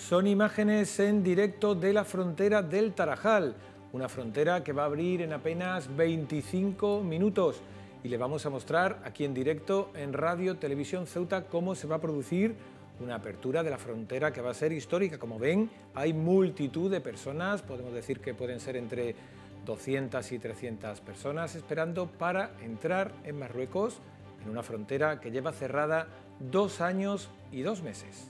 Son imágenes en directo de la frontera del Tarajal, una frontera que va a abrir en apenas 25 minutos. Y le vamos a mostrar aquí en directo en Radio Televisión Ceuta cómo se va a producir una apertura de la frontera que va a ser histórica. Como ven, hay multitud de personas, podemos decir que pueden ser entre 200 y 300 personas esperando para entrar en Marruecos, en una frontera que lleva cerrada 2 años y 2 meses.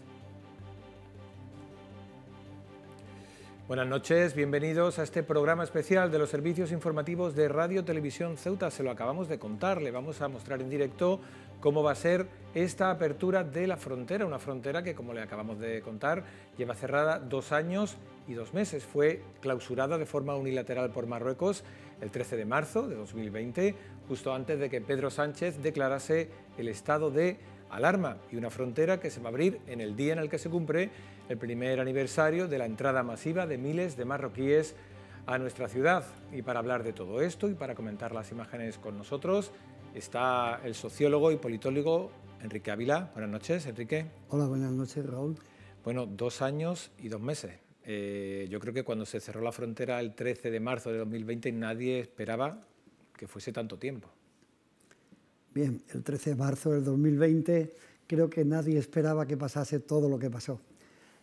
Buenas noches, bienvenidos a este programa especial de los servicios informativos de Radio Televisión Ceuta. Se lo acabamos de contar, le vamos a mostrar en directo cómo va a ser esta apertura de la frontera, una frontera que, como le acabamos de contar, lleva cerrada 2 años y 2 meses. Fue clausurada de forma unilateral por Marruecos el 13 de marzo de 2020, justo antes de que Pedro Sánchez declarase el estado de alarma, y una frontera que se va a abrir en el día en el que se cumple el primer aniversario de la entrada masiva de miles de marroquíes a nuestra ciudad. Y para hablar de todo esto y para comentar las imágenes con nosotros está el sociólogo y politólogo Enrique Ávila. Buenas noches, Enrique. Hola, buenas noches, Raúl. Bueno, 2 años y 2 meses. Yo creo que cuando se cerró la frontera el 13 de marzo de 2020 nadie esperaba que fuese tanto tiempo. Bien, el 13 de marzo del 2020 creo que nadie esperaba que pasase todo lo que pasó.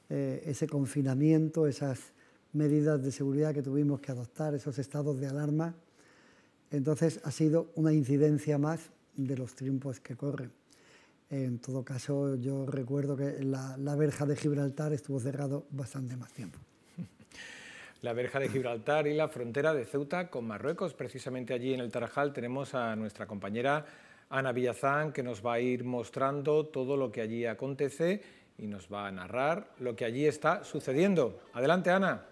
Ese confinamiento, esas medidas de seguridad que tuvimos que adoptar, esos estados de alarma. Entonces ha sido una incidencia más de los tiempos que corren. En todo caso, yo recuerdo que la verja de Gibraltar estuvo cerrado bastante más tiempo. La verja de Gibraltar y la frontera de Ceuta con Marruecos. Precisamente allí en el Tarajal tenemos a nuestra compañera Ana Villazán, que nos va a ir mostrando todo lo que allí acontece y nos va a narrar lo que allí está sucediendo. Adelante, Ana.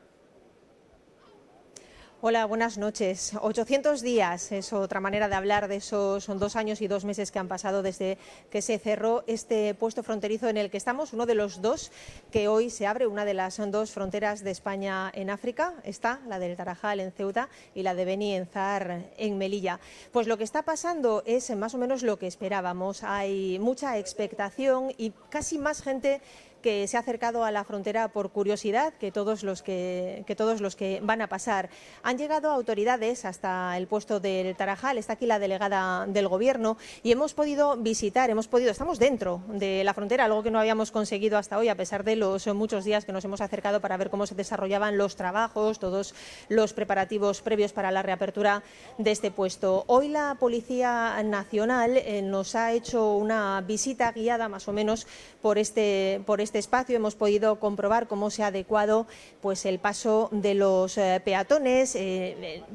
Hola, buenas noches. 800 días es otra manera de hablar de esos 2 años y 2 meses que han pasado desde que se cerró este puesto fronterizo en el que estamos, uno de los 2 que hoy se abre, una de las 2 fronteras de España en África. Está la del Tarajal en Ceuta y la de Beni Enzar en Melilla. Pues lo que está pasando es más o menos lo que esperábamos. Hay mucha expectación y casi más gente que se ha acercado a la frontera por curiosidad que todos los que van a pasar. Han llegado autoridades hasta el puesto del Tarajal, está aquí la delegada del Gobierno y hemos podido visitar, estamos dentro de la frontera, algo que no habíamos conseguido hasta hoy, a pesar de los muchos días que nos hemos acercado para ver cómo se desarrollaban los trabajos, todos los preparativos previos para la reapertura de este puesto. Hoy la Policía Nacional nos ha hecho una visita guiada más o menos por este espacio. Hemos podido comprobar cómo se ha adecuado pues el paso de los peatones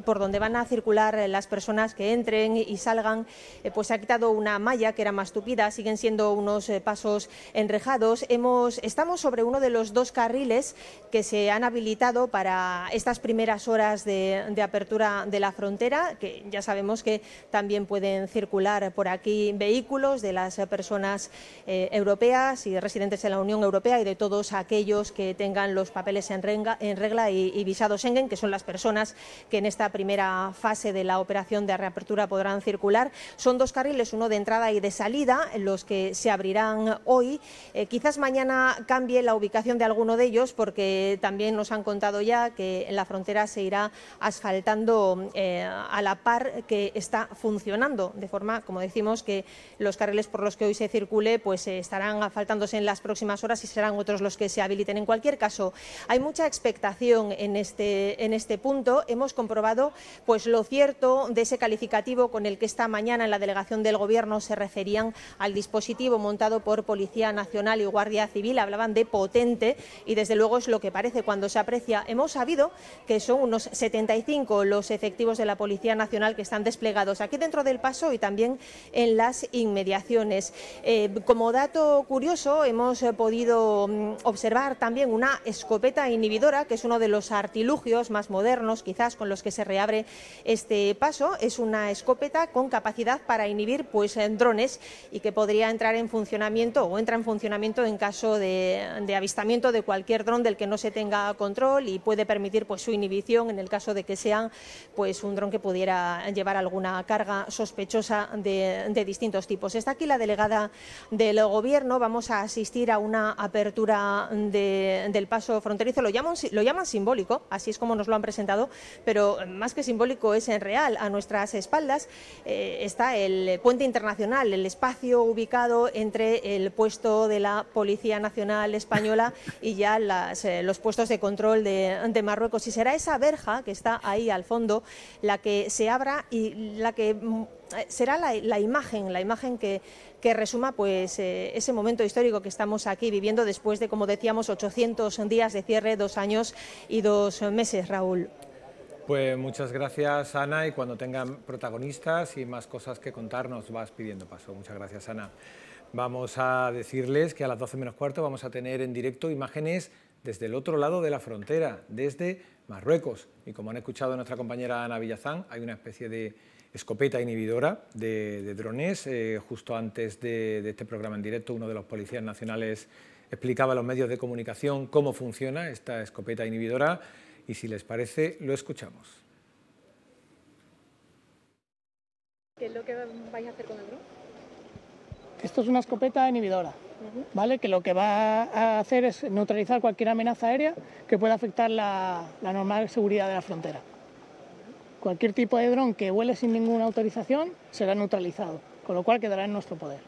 por donde van a circular las personas que entren y salgan. Pues se ha quitado una malla que era más tupida, siguen siendo unos pasos enrejados. Estamos sobre uno de los 2 carriles que se han habilitado para estas primeras horas de apertura de la frontera, que ya sabemos que también pueden circular por aquí vehículos de las personas europeas y residentes en la Unión Europea y de todos aquellos que tengan los papeles en regla y visado Schengen, que son las personas que en esta primera fase de la operación de reapertura podrán circular. Son 2 carriles, uno de entrada y de salida, los que se abrirán hoy. Quizás mañana cambie la ubicación de alguno de ellos, porque también nos han contado ya que en la frontera se irá asfaltando a la par que está funcionando, de forma, como decimos, que los carriles por los que hoy se circule pues estarán asfaltándose en las próximas horas y serán otros los que se habiliten. En cualquier caso, hay mucha expectación en este punto. Hemos comprobado pues lo cierto de ese calificativo con el que esta mañana en la delegación del Gobierno se referían al dispositivo montado por Policía Nacional y Guardia Civil. Hablaban de potente y desde luego es lo que parece cuando se aprecia. Hemos sabido que son unos 75 los efectivos de la Policía Nacional que están desplegados aquí dentro del paso y también en las inmediaciones. Como dato curioso, hemos podido observar también una escopeta inhibidora, que es uno de los artilugios más modernos quizás con los que se reabre este paso. Es una escopeta con capacidad para inhibir pues drones y que podría entrar en funcionamiento o entra en funcionamiento en caso de avistamiento de cualquier dron del que no se tenga control, y puede permitir pues su inhibición en el caso de que sean pues un dron que pudiera llevar alguna carga sospechosa de distintos tipos. Está aquí la delegada del Gobierno. Vamos a asistir a una apertura del paso fronterizo. Lo llaman simbólico, así es como nos lo han presentado, pero más que simbólico es en real. A nuestras espaldas está el puente internacional, el espacio ubicado entre el puesto de la Policía Nacional Española y ya los puestos de control de Marruecos. Y será esa verja que está ahí al fondo la que se abra y la que será la imagen que resuma pues ese momento histórico que estamos aquí viviendo después de, como decíamos, 800 días de cierre, 2 años y 2 meses, Raúl. Pues muchas gracias, Ana, y cuando tengan protagonistas y más cosas que contarnos vas pidiendo paso. Muchas gracias, Ana. Vamos a decirles que a las 12 menos cuarto vamos a tener en directo imágenes desde el otro lado de la frontera, desde Marruecos. Y como han escuchado a nuestra compañera Ana Villazán, hay una especie de escopeta inhibidora de drones. Justo antes de este programa en directo, uno de los policías nacionales explicaba a los medios de comunicación cómo funciona esta escopeta inhibidora y, si les parece, lo escuchamos. ¿Qué es lo que vais a hacer con el dron? Esto es una escopeta inhibidora, ¿vale? Que lo que va a hacer es neutralizar cualquier amenaza aérea que pueda afectar la normal seguridad de la frontera. Cualquier tipo de dron que vuele sin ninguna autorización será neutralizado, con lo cual quedará en nuestro poder.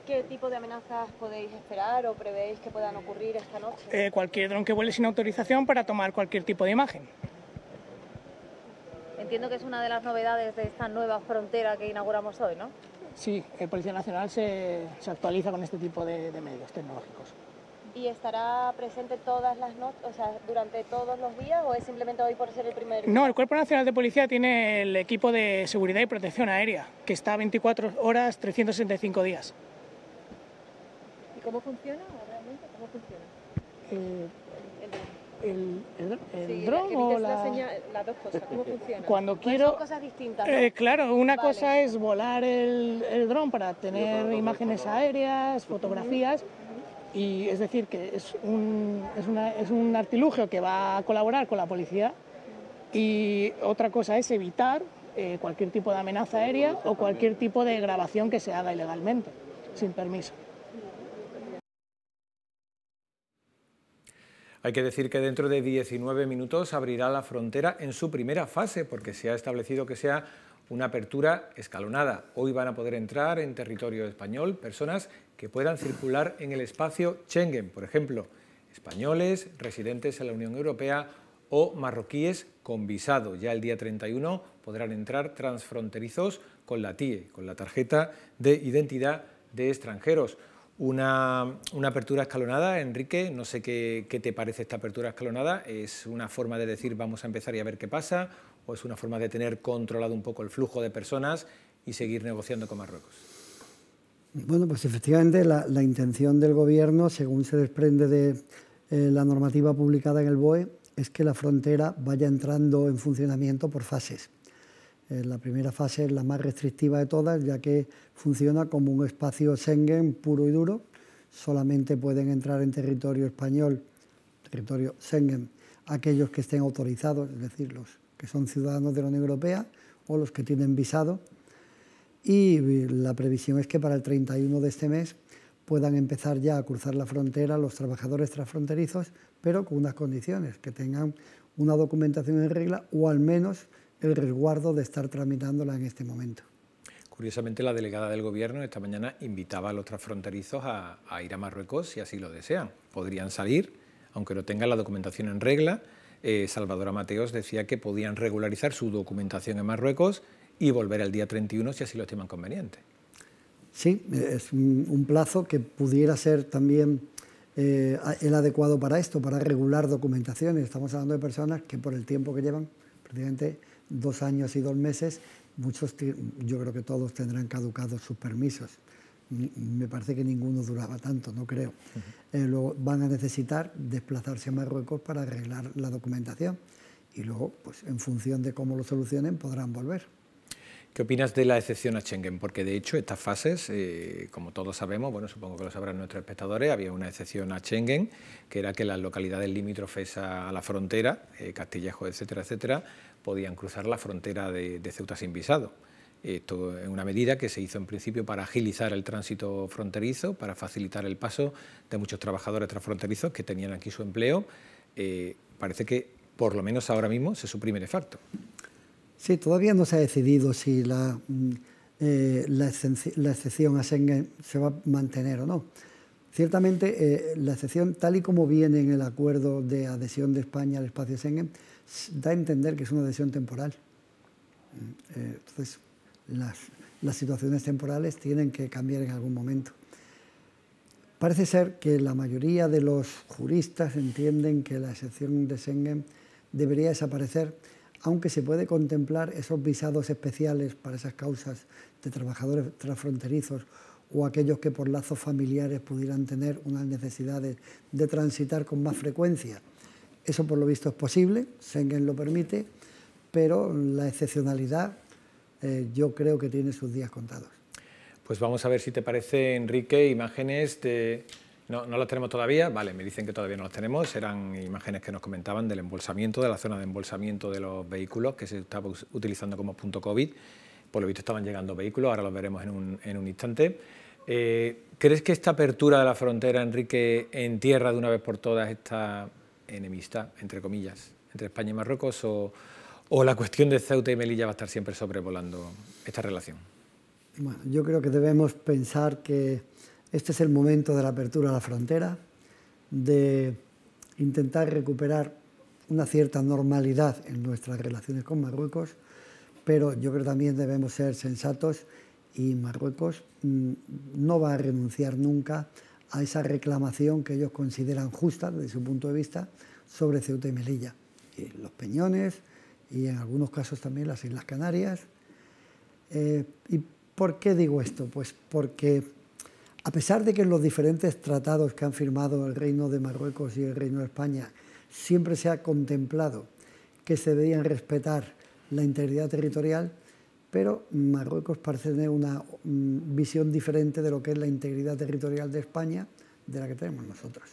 ¿Qué tipo de amenazas podéis esperar o prevéis que puedan ocurrir esta noche? Cualquier dron que vuele sin autorización para tomar cualquier tipo de imagen. Entiendo que es una de las novedades de esta nueva frontera que inauguramos hoy, ¿no? Sí, el Policía Nacional se actualiza con este tipo de medios tecnológicos. ¿Y estará presente todas las noches, o sea, durante todos los días, o es simplemente hoy por ser el primer día? No, el Cuerpo Nacional de Policía tiene el equipo de seguridad y protección aérea, que está 24 horas, 365 días. ¿Y cómo funciona realmente? ¿Cómo funciona? ¿El dron o las dos cosas? ¿Cómo funciona? Cuando pues quiero... son cosas distintas, ¿no? Claro, una cosa es volar el dron para tener imágenes aéreas, fotografías, y es decir, que es un artilugio que va a colaborar con la policía, y otra cosa es evitar cualquier tipo de amenaza aérea o cualquier tipo de grabación que se haga ilegalmente, sin permiso. Hay que decir que dentro de 19 minutos abrirá la frontera en su primera fase, porque se ha establecido que sea una apertura escalonada. Hoy van a poder entrar en territorio español personas que puedan circular en el espacio Schengen, por ejemplo, españoles residentes en la Unión Europea o marroquíes con visado. Ya el día 31 podrán entrar transfronterizos con la TIE, con la tarjeta de identidad de extranjeros. Una apertura escalonada, Enrique, no sé qué te parece esta apertura escalonada. ¿Es una forma de decir vamos a empezar y a ver qué pasa, o es una forma de tener controlado un poco el flujo de personas y seguir negociando con Marruecos? Bueno, pues efectivamente la intención del Gobierno, según se desprende de la normativa publicada en el BOE, es que la frontera vaya entrando en funcionamiento por fases. La primera fase es la más restrictiva de todas, ya que funciona como un espacio Schengen puro y duro. Solamente pueden entrar en territorio español, territorio Schengen, aquellos que estén autorizados, es decir, los que son ciudadanos de la Unión Europea o los que tienen visado. Y la previsión es que para el 31 de este mes puedan empezar ya a cruzar la frontera los trabajadores transfronterizos, pero con unas condiciones, que tengan una documentación en regla o al menos el resguardo de estar tramitándola en este momento. Curiosamente, la delegada del Gobierno esta mañana invitaba a los transfronterizos a ir a Marruecos si así lo desean. Podrían salir, aunque no tengan la documentación en regla. Salvador Mateos decía que podían regularizar su documentación en Marruecos y volver el día 31 si así lo estiman conveniente. Sí, es un plazo que pudiera ser también el adecuado para esto, para regular documentaciones. Estamos hablando de personas que por el tiempo que llevan, prácticamente 2 años y 2 meses, muchos, yo creo que todos tendrán caducados sus permisos. Me parece que ninguno duraba tanto, no creo. Luego van a necesitar desplazarse a Marruecos para arreglar la documentación y luego, pues en función de cómo lo solucionen, podrán volver. ¿Qué opinas de la excepción a Schengen? Porque de hecho estas fases, como todos sabemos, bueno, supongo que lo sabrán nuestros espectadores, había una excepción a Schengen, que era que las localidades limítrofes a la frontera, Castillejo, etcétera, etcétera, podían cruzar la frontera de Ceuta sin visado. Esto es una medida que se hizo en principio para agilizar el tránsito fronterizo, para facilitar el paso de muchos trabajadores transfronterizos que tenían aquí su empleo. Parece que, por lo menos ahora mismo, se suprime de facto. Sí, todavía no se ha decidido si la excepción a Schengen se va a mantener o no. Ciertamente, la excepción, tal y como viene en el acuerdo de adhesión de España al espacio Schengen, da a entender que es una adhesión temporal. Entonces, las situaciones temporales tienen que cambiar en algún momento. Parece ser que la mayoría de los juristas entienden que la excepción de Schengen debería desaparecer, aunque se puede contemplar esos visados especiales para esas causas de trabajadores transfronterizos o aquellos que por lazos familiares pudieran tener unas necesidades de transitar con más frecuencia. Eso por lo visto es posible, Schengen lo permite, pero la excepcionalidad yo creo que tiene sus días contados. Pues vamos a ver si te parece, Enrique, imágenes de... No las tenemos todavía, vale, me dicen que todavía no las tenemos, eran imágenes que nos comentaban del embolsamiento, de la zona de embolsamiento de los vehículos que se estaba utilizando como punto COVID. Por lo visto estaban llegando vehículos, ahora los veremos en un instante. ¿Crees que esta apertura de la frontera, Enrique, entierra de una vez por todas esta enemistad, entre comillas, entre España y Marruecos, o la cuestión de Ceuta y Melilla va a estar siempre sobrevolando esta relación? Bueno, yo creo que debemos pensar que este es el momento de la apertura a la frontera, de intentar recuperar una cierta normalidad en nuestras relaciones con Marruecos, pero yo creo que también debemos ser sensatos y Marruecos no va a renunciar nunca a esa reclamación que ellos consideran justa desde su punto de vista sobre Ceuta y Melilla, y los Peñones y en algunos casos también las Islas Canarias. ¿Y por qué digo esto? Pues porque a pesar de que en los diferentes tratados que han firmado el Reino de Marruecos y el Reino de España siempre se ha contemplado que se debían respetar la integridad territorial, pero Marruecos parece tener una visión diferente de lo que es la integridad territorial de España de la que tenemos nosotros.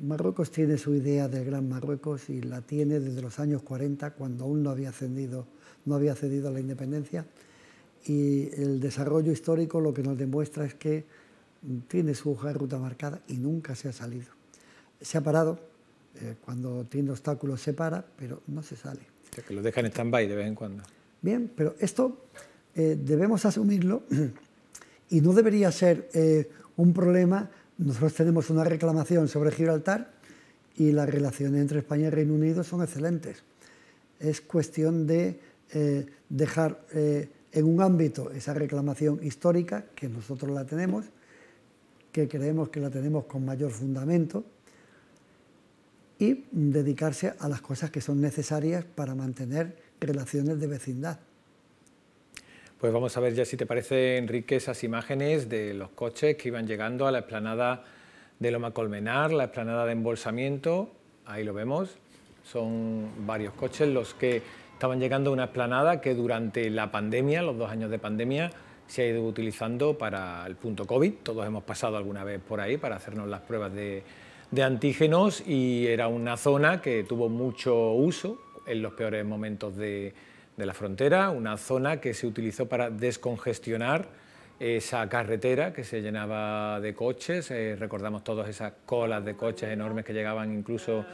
Marruecos tiene su idea del Gran Marruecos y la tiene desde los años 40, cuando aún no había cedido a la independencia, y el desarrollo histórico lo que nos demuestra es que tiene su hoja de ruta marcada y nunca se ha salido. Se ha parado, cuando tiene obstáculos se para, pero no se sale. O sea, que lo dejan en stand-by de vez en cuando. Bien, pero esto debemos asumirlo y no debería ser un problema. Nosotros tenemos una reclamación sobre Gibraltar y las relaciones entre España y Reino Unido son excelentes. Es cuestión de dejar en un ámbito esa reclamación histórica, que nosotros la tenemos, que creemos que la tenemos con mayor fundamento, y dedicarse a las cosas que son necesarias para mantener relaciones de vecindad. Pues vamos a ver ya, si te parece, Enrique, esas imágenes de los coches que iban llegando a la explanada de Loma Colmenar, la explanada de embolsamiento. Ahí lo vemos, son varios coches los que estaban llegando a una explanada que durante la pandemia, los 2 años de pandemia, se ha ido utilizando para el punto COVID. Todos hemos pasado alguna vez por ahí para hacernos las pruebas de antígenos, y era una zona que tuvo mucho uso en los peores momentos de la frontera, una zona que se utilizó para descongestionar esa carretera que se llenaba de coches. Recordamos todas esas colas de coches enormes que llegaban incluso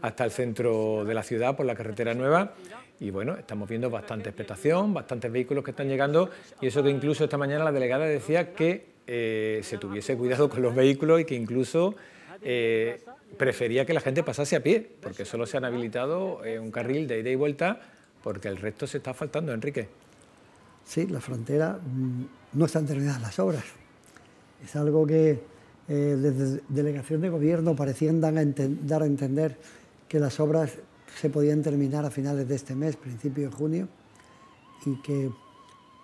hasta el centro de la ciudad por la carretera nueva. Y bueno, estamos viendo bastante expectación, bastantes vehículos que están llegando, y eso que incluso esta mañana la delegada decía que se tuviese cuidado con los vehículos y que incluso prefería que la gente pasase a pie, porque solo se han habilitado un carril de ida y vuelta, porque el resto se está asfaltando, Enrique. Sí, la frontera no están terminadas las obras. Es algo que desde delegación de gobierno parecían dar a entender que las obras se podían terminar a finales de este mes, principio de junio, y que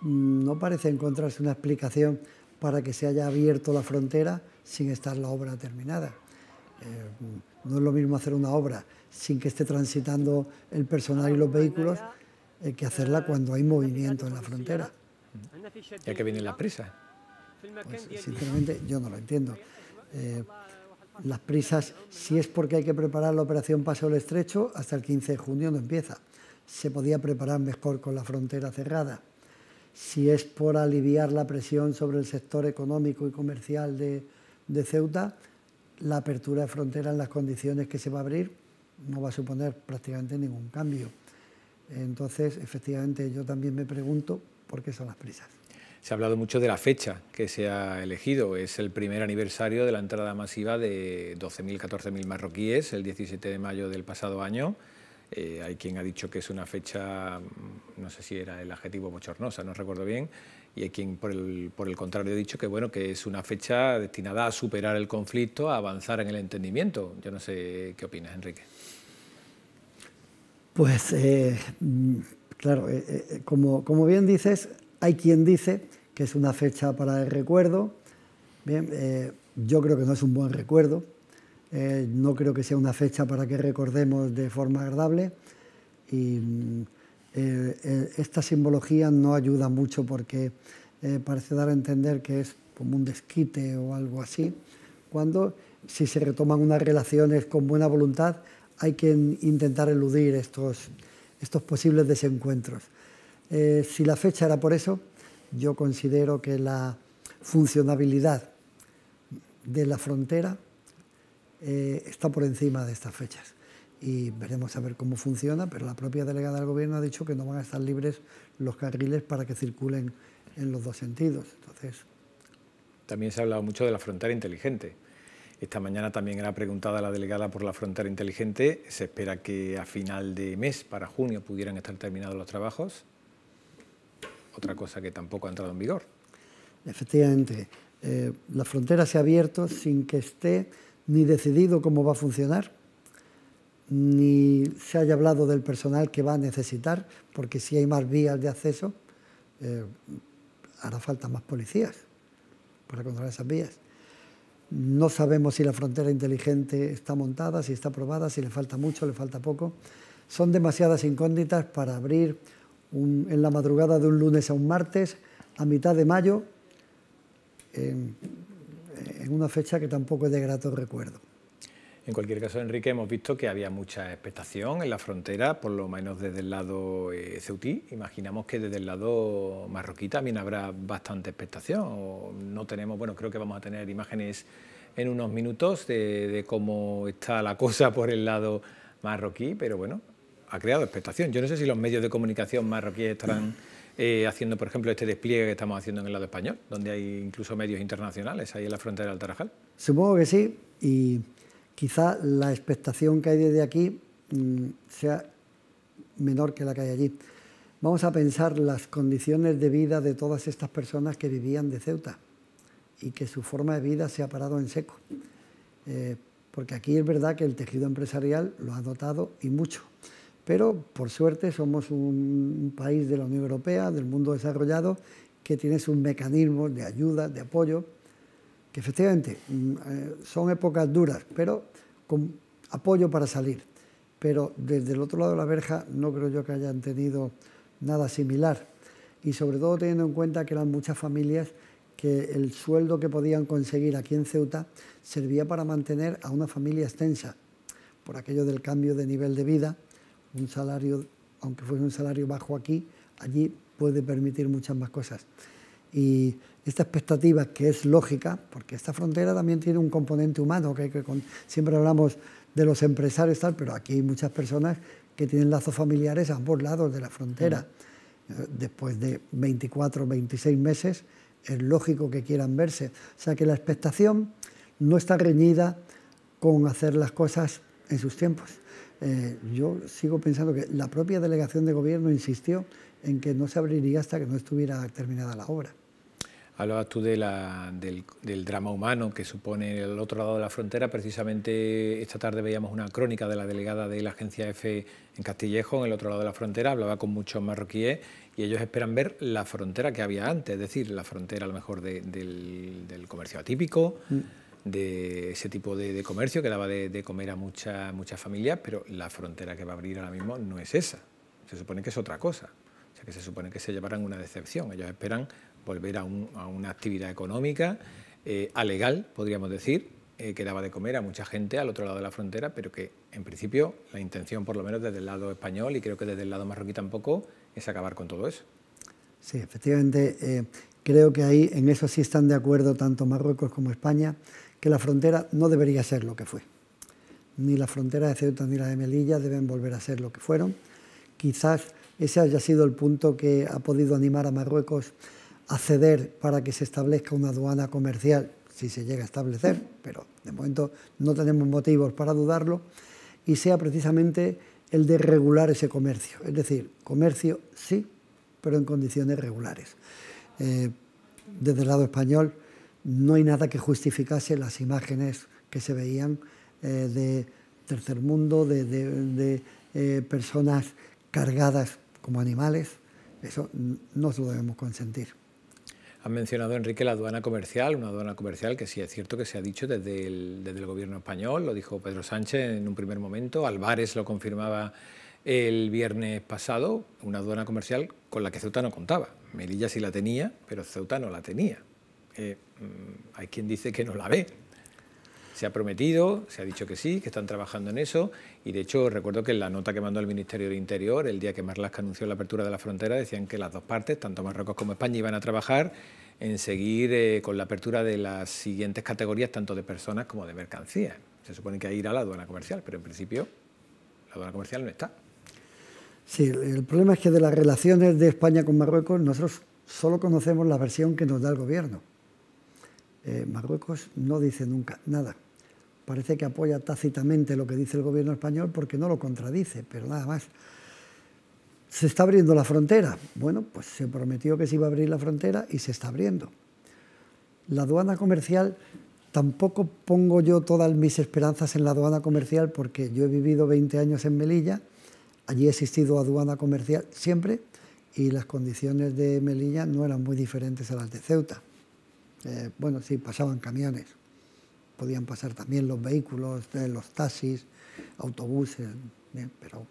no parece encontrarse una explicación para que se haya abierto la frontera sin estar la obra terminada. No es lo mismo hacer una obra sin que esté transitando el personal y los vehículos que hacerla cuando hay movimiento en la frontera. ¿Ya que viene la prisa? Pues, sinceramente, yo no lo entiendo. Las prisas, si es porque hay que preparar la operación Paso del Estrecho, hasta el 15 de junio no empieza. Se podía preparar mejor con la frontera cerrada. Si es por aliviar la presión sobre el sector económico y comercial de Ceuta, la apertura de frontera en las condiciones que se va a abrir no va a suponer prácticamente ningún cambio. Entonces, efectivamente, yo también me pregunto por qué son las prisas. Se ha hablado mucho de la fecha que se ha elegido. Es el primer aniversario de la entrada masiva de 12.000, 14.000 marroquíes, el 17 de mayo del pasado año. Hay quien ha dicho que es una fecha, no sé si era el adjetivo bochornosa, no recuerdo bien, y hay quien por el contrario ha dicho que, bueno, que es una fecha destinada a superar el conflicto, a avanzar en el entendimiento. Yo no sé qué opinas, Enrique. Pues, claro, como bien dices, hay quien dice que es una fecha para el recuerdo. Bien, yo creo que no es un buen recuerdo. No creo que sea una fecha para que recordemos de forma agradable. Y esta simbología no ayuda mucho porque parece dar a entender que es como un desquite o algo así, cuando si se retoman unas relaciones con buena voluntad hay que intentar eludir estos posibles desencuentros. Si la fecha era por eso, yo considero que la funcionabilidad de la frontera está por encima de estas fechas. Y veremos a ver cómo funciona, pero la propia delegada del Gobierno ha dicho que no van a estar libres los carriles para que circulen en los dos sentidos. Entonces, también se ha hablado mucho de la frontera inteligente. Esta mañana también era preguntada la delegada por la frontera inteligente. Se espera que a final de mes, para junio, pudieran estar terminados los trabajos. Otra cosa que tampoco ha entrado en vigor. Efectivamente, la frontera se ha abierto sin que esté ni decidido cómo va a funcionar, ni se haya hablado del personal que va a necesitar, porque si hay más vías de acceso, hará falta más policías para controlar esas vías. No sabemos si la frontera inteligente está montada, si está aprobada, si le falta mucho, le falta poco. Son demasiadas incógnitas para abrir en la madrugada de un lunes a un martes, a mitad de mayo, en una fecha que tampoco es de grato recuerdo. En cualquier caso, Enrique, hemos visto que había mucha expectación en la frontera, por lo menos desde el lado ceutí. Imaginamos que desde el lado marroquí también habrá bastante expectación. O no tenemos, bueno, creo que vamos a tener imágenes en unos minutos de cómo está la cosa por el lado marroquí, pero bueno, ha creado expectación. Yo no sé si los medios de comunicación marroquíes estarán haciendo, por ejemplo, este despliegue que estamos haciendo en el lado español, donde hay incluso medios internacionales ahí en la frontera del Tarajal. Supongo que sí, y quizá la expectación que hay desde aquí sea menor que la que hay allí. Vamos a pensar las condiciones de vida de todas estas personas que vivían de Ceuta y que su forma de vida se ha parado en seco. Porque aquí es verdad que el tejido empresarial lo ha notado y mucho. Pero, por suerte, somos un país de la Unión Europea, del mundo desarrollado, que tiene sus mecanismos de ayuda, de apoyo, que efectivamente son épocas duras, pero con apoyo para salir. Pero desde el otro lado de la verja no creo yo que hayan tenido nada similar. Y sobre todo teniendo en cuenta que eran muchas familias que el sueldo que podían conseguir aquí en Ceuta servía para mantener a una familia extensa, por aquello del cambio de nivel de vida. Un salario, aunque fuese un salario bajo aquí, allí puede permitir muchas más cosas. Y esta expectativa, que es lógica, porque esta frontera también tiene un componente humano, siempre hablamos de los empresarios, tal, pero aquí hay muchas personas que tienen lazos familiares a ambos lados de la frontera. Después de 24 o 26 meses, es lógico que quieran verse. O sea que la expectación no está reñida con hacer las cosas en sus tiempos. Yo sigo pensando que la propia delegación de gobierno insistió en que no se abriría hasta que no estuviera terminada la obra. Hablabas tú del drama humano que supone el otro lado de la frontera. Precisamente esta tarde veíamos una crónica de la delegada de la agencia EFE en Castillejo, en el otro lado de la frontera. Hablaba con muchos marroquíes y ellos esperan ver la frontera que había antes, es decir, la frontera a lo mejor del comercio atípico, de ese tipo de comercio que daba de comer a muchas familias, pero la frontera que va a abrir ahora mismo no es esa. Se supone que es otra cosa. O sea, que se supone que se llevarán una decepción. Ellos esperan volver a una actividad económica, alegal, podríamos decir, que daba de comer a mucha gente al otro lado de la frontera, pero que, en principio, la intención, por lo menos desde el lado español, y creo que desde el lado marroquí tampoco, es acabar con todo eso. Sí, efectivamente, creo que ahí en eso sí están de acuerdo tanto Marruecos como España, que la frontera no debería ser lo que fue. Ni la frontera de Ceuta ni la de Melilla deben volver a ser lo que fueron. Quizás ese haya sido el punto que ha podido animar a Marruecos a ceder para que se establezca una aduana comercial, si se llega a establecer, pero de momento no tenemos motivos para dudarlo, y sea precisamente el de regular ese comercio. Es decir, comercio sí, pero en condiciones regulares. Desde el lado español no hay nada que justificase las imágenes que se veían de tercer mundo, de personas cargadas como animales. Eso no se lo debemos consentir. Han mencionado, Enrique, la aduana comercial, una aduana comercial que sí es cierto que se ha dicho desde el gobierno español, lo dijo Pedro Sánchez en un primer momento, Álvarez lo confirmaba el viernes pasado, una aduana comercial con la que Ceuta no contaba. Melilla sí la tenía, pero Ceuta no la tenía. Hay quien dice que no la ve. Se ha prometido, se ha dicho que sí, que están trabajando en eso, y de hecho recuerdo que en la nota que mandó el Ministerio del Interior, el día que Marlaska anunció la apertura de la frontera, decían que las dos partes, tanto Marruecos como España, iban a trabajar en seguir con la apertura de las siguientes categorías, tanto de personas como de mercancías. Se supone que ahí irá la aduana comercial, pero en principio la aduana comercial no está. Sí, el problema es que de las relaciones de España con Marruecos nosotros solo conocemos la versión que nos da el gobierno. Marruecos no dice nunca nada. Parece que apoya tácitamente lo que dice el gobierno español porque no lo contradice, pero nada más. ¿Se está abriendo la frontera? Bueno, pues se prometió que se iba a abrir la frontera y se está abriendo. La aduana comercial, tampoco pongo yo todas mis esperanzas en la aduana comercial porque yo he vivido 20 años en Melilla, allí ha existido aduana comercial siempre y las condiciones de Melilla no eran muy diferentes a las de Ceuta. Bueno, sí, pasaban camiones. Podían pasar también los vehículos, los taxis, autobuses, pero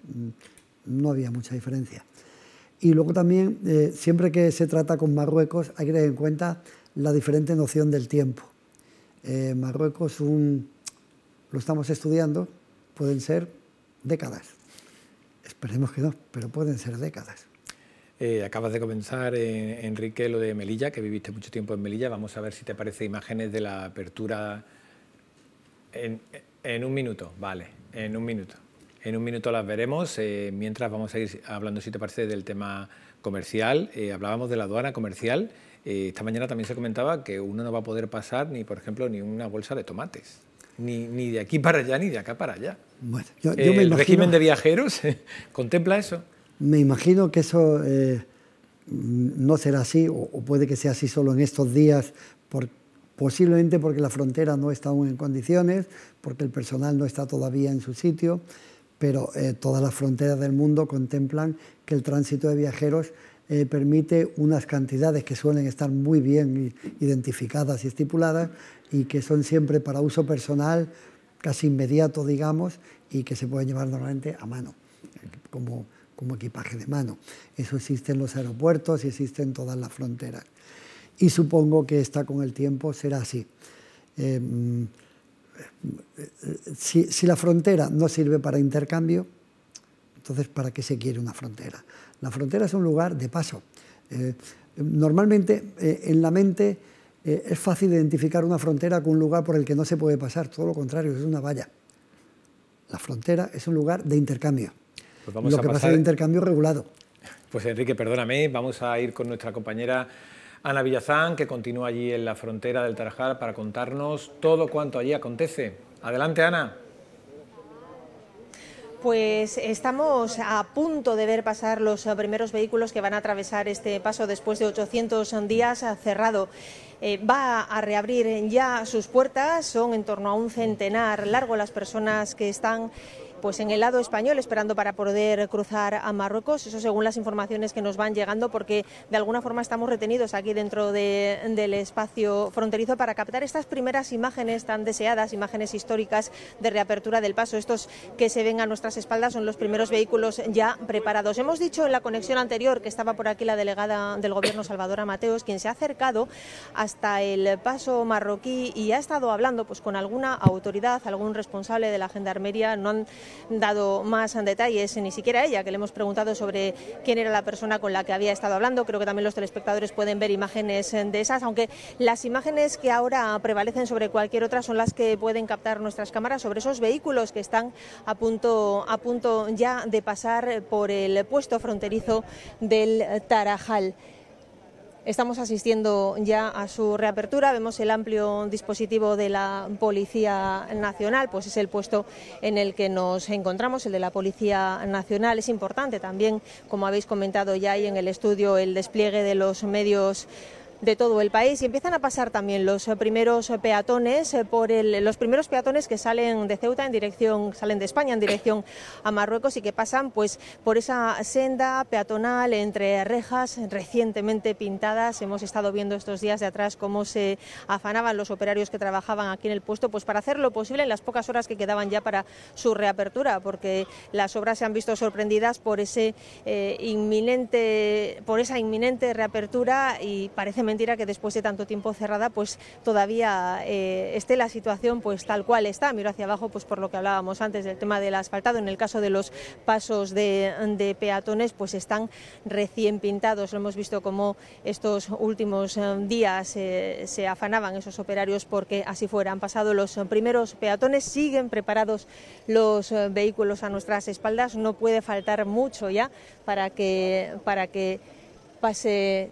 no había mucha diferencia. Y luego también, siempre que se trata con Marruecos, hay que tener en cuenta la diferente noción del tiempo. Marruecos, lo estamos estudiando, pueden ser décadas. Esperemos que no, pero pueden ser décadas. Acabas de comenzar, Enrique, lo de Melilla, que viviste mucho tiempo en Melilla. Vamos a ver si te parece imágenes de la apertura. En un minuto, vale, en un minuto. En un minuto las veremos, mientras vamos a ir hablando, si te parece, del tema comercial. Hablábamos de la aduana comercial. Esta mañana también se comentaba que uno no va a poder pasar ni, por ejemplo, ni una bolsa de tomates. Ni de aquí para allá, ni de acá para allá. Bueno, yo me ¿El imagino, régimen de viajeros contempla eso? Me imagino que eso no será así, o puede que sea así solo en estos días, posiblemente porque la frontera no está aún en condiciones, porque el personal no está todavía en su sitio, pero todas las fronteras del mundo contemplan que el tránsito de viajeros permite unas cantidades que suelen estar muy bien identificadas y estipuladas y que son siempre para uso personal, casi inmediato, digamos, y que se pueden llevar normalmente a mano, como equipaje de mano. Eso existe en los aeropuertos y existe en todas las fronteras. Y supongo que con el tiempo será así. Si la frontera no sirve para intercambio, entonces ¿para qué se quiere una frontera? La frontera es un lugar de paso. Normalmente en la mente es fácil identificar una frontera con un lugar por el que no se puede pasar, todo lo contrario, es una valla. La frontera es un lugar de intercambio. Pues vamos lo que pasa es el intercambio regulado. Pues Enrique, perdóname, vamos a ir con nuestra compañera Ana Villazán, que continúa allí en la frontera del Tarajal para contarnos todo cuanto allí acontece. Adelante, Ana. Pues estamos a punto de ver pasar los primeros vehículos que van a atravesar este paso después de 800 días cerrado. Va a reabrir ya sus puertas, son en torno a un centenar largo las personas que están pues en el lado español esperando para poder cruzar a Marruecos, eso según las informaciones que nos van llegando, porque de alguna forma estamos retenidos aquí dentro del espacio fronterizo para captar estas primeras imágenes tan deseadas, imágenes históricas de reapertura del paso. Estos que se ven a nuestras espaldas son los primeros vehículos ya preparados. Hemos dicho en la conexión anterior que estaba por aquí la delegada del Gobierno, Salvadora Mateos, quien se ha acercado hasta el paso marroquí y ha estado hablando pues con alguna autoridad, algún responsable de la Gendarmería. No han dado más detalles, ni siquiera ella, que le hemos preguntado sobre quién era la persona con la que había estado hablando. Creo que también los telespectadores pueden ver imágenes de esas, aunque las imágenes que ahora prevalecen sobre cualquier otra son las que pueden captar nuestras cámaras sobre esos vehículos que están a punto ya de pasar por el puesto fronterizo del Tarajal. Estamos asistiendo ya a su reapertura, vemos el amplio dispositivo de la Policía Nacional, pues es el puesto en el que nos encontramos, el de la Policía Nacional. Es importante también, como habéis comentado ya ahí en el estudio, el despliegue de los medios de todo el país, y empiezan a pasar también los primeros peatones los primeros peatones que salen de Ceuta salen de España en dirección a Marruecos y que pasan pues por esa senda peatonal entre rejas recientemente pintadas. Hemos estado viendo estos días de atrás cómo se afanaban los operarios que trabajaban aquí en el puesto pues para hacer lo posible en las pocas horas que quedaban ya para su reapertura, porque las obras se han visto sorprendidas por esa inminente reapertura, y parece mentira que después de tanto tiempo cerrada pues todavía esté la situación pues tal cual está. Miro hacia abajo pues por lo que hablábamos antes del tema del asfaltado. En el caso de los pasos de peatones pues están recién pintados. Lo hemos visto como estos últimos días se afanaban esos operarios porque así fuera. Han pasado los primeros peatones, siguen preparados los vehículos a nuestras espaldas. No puede faltar mucho ya para que pase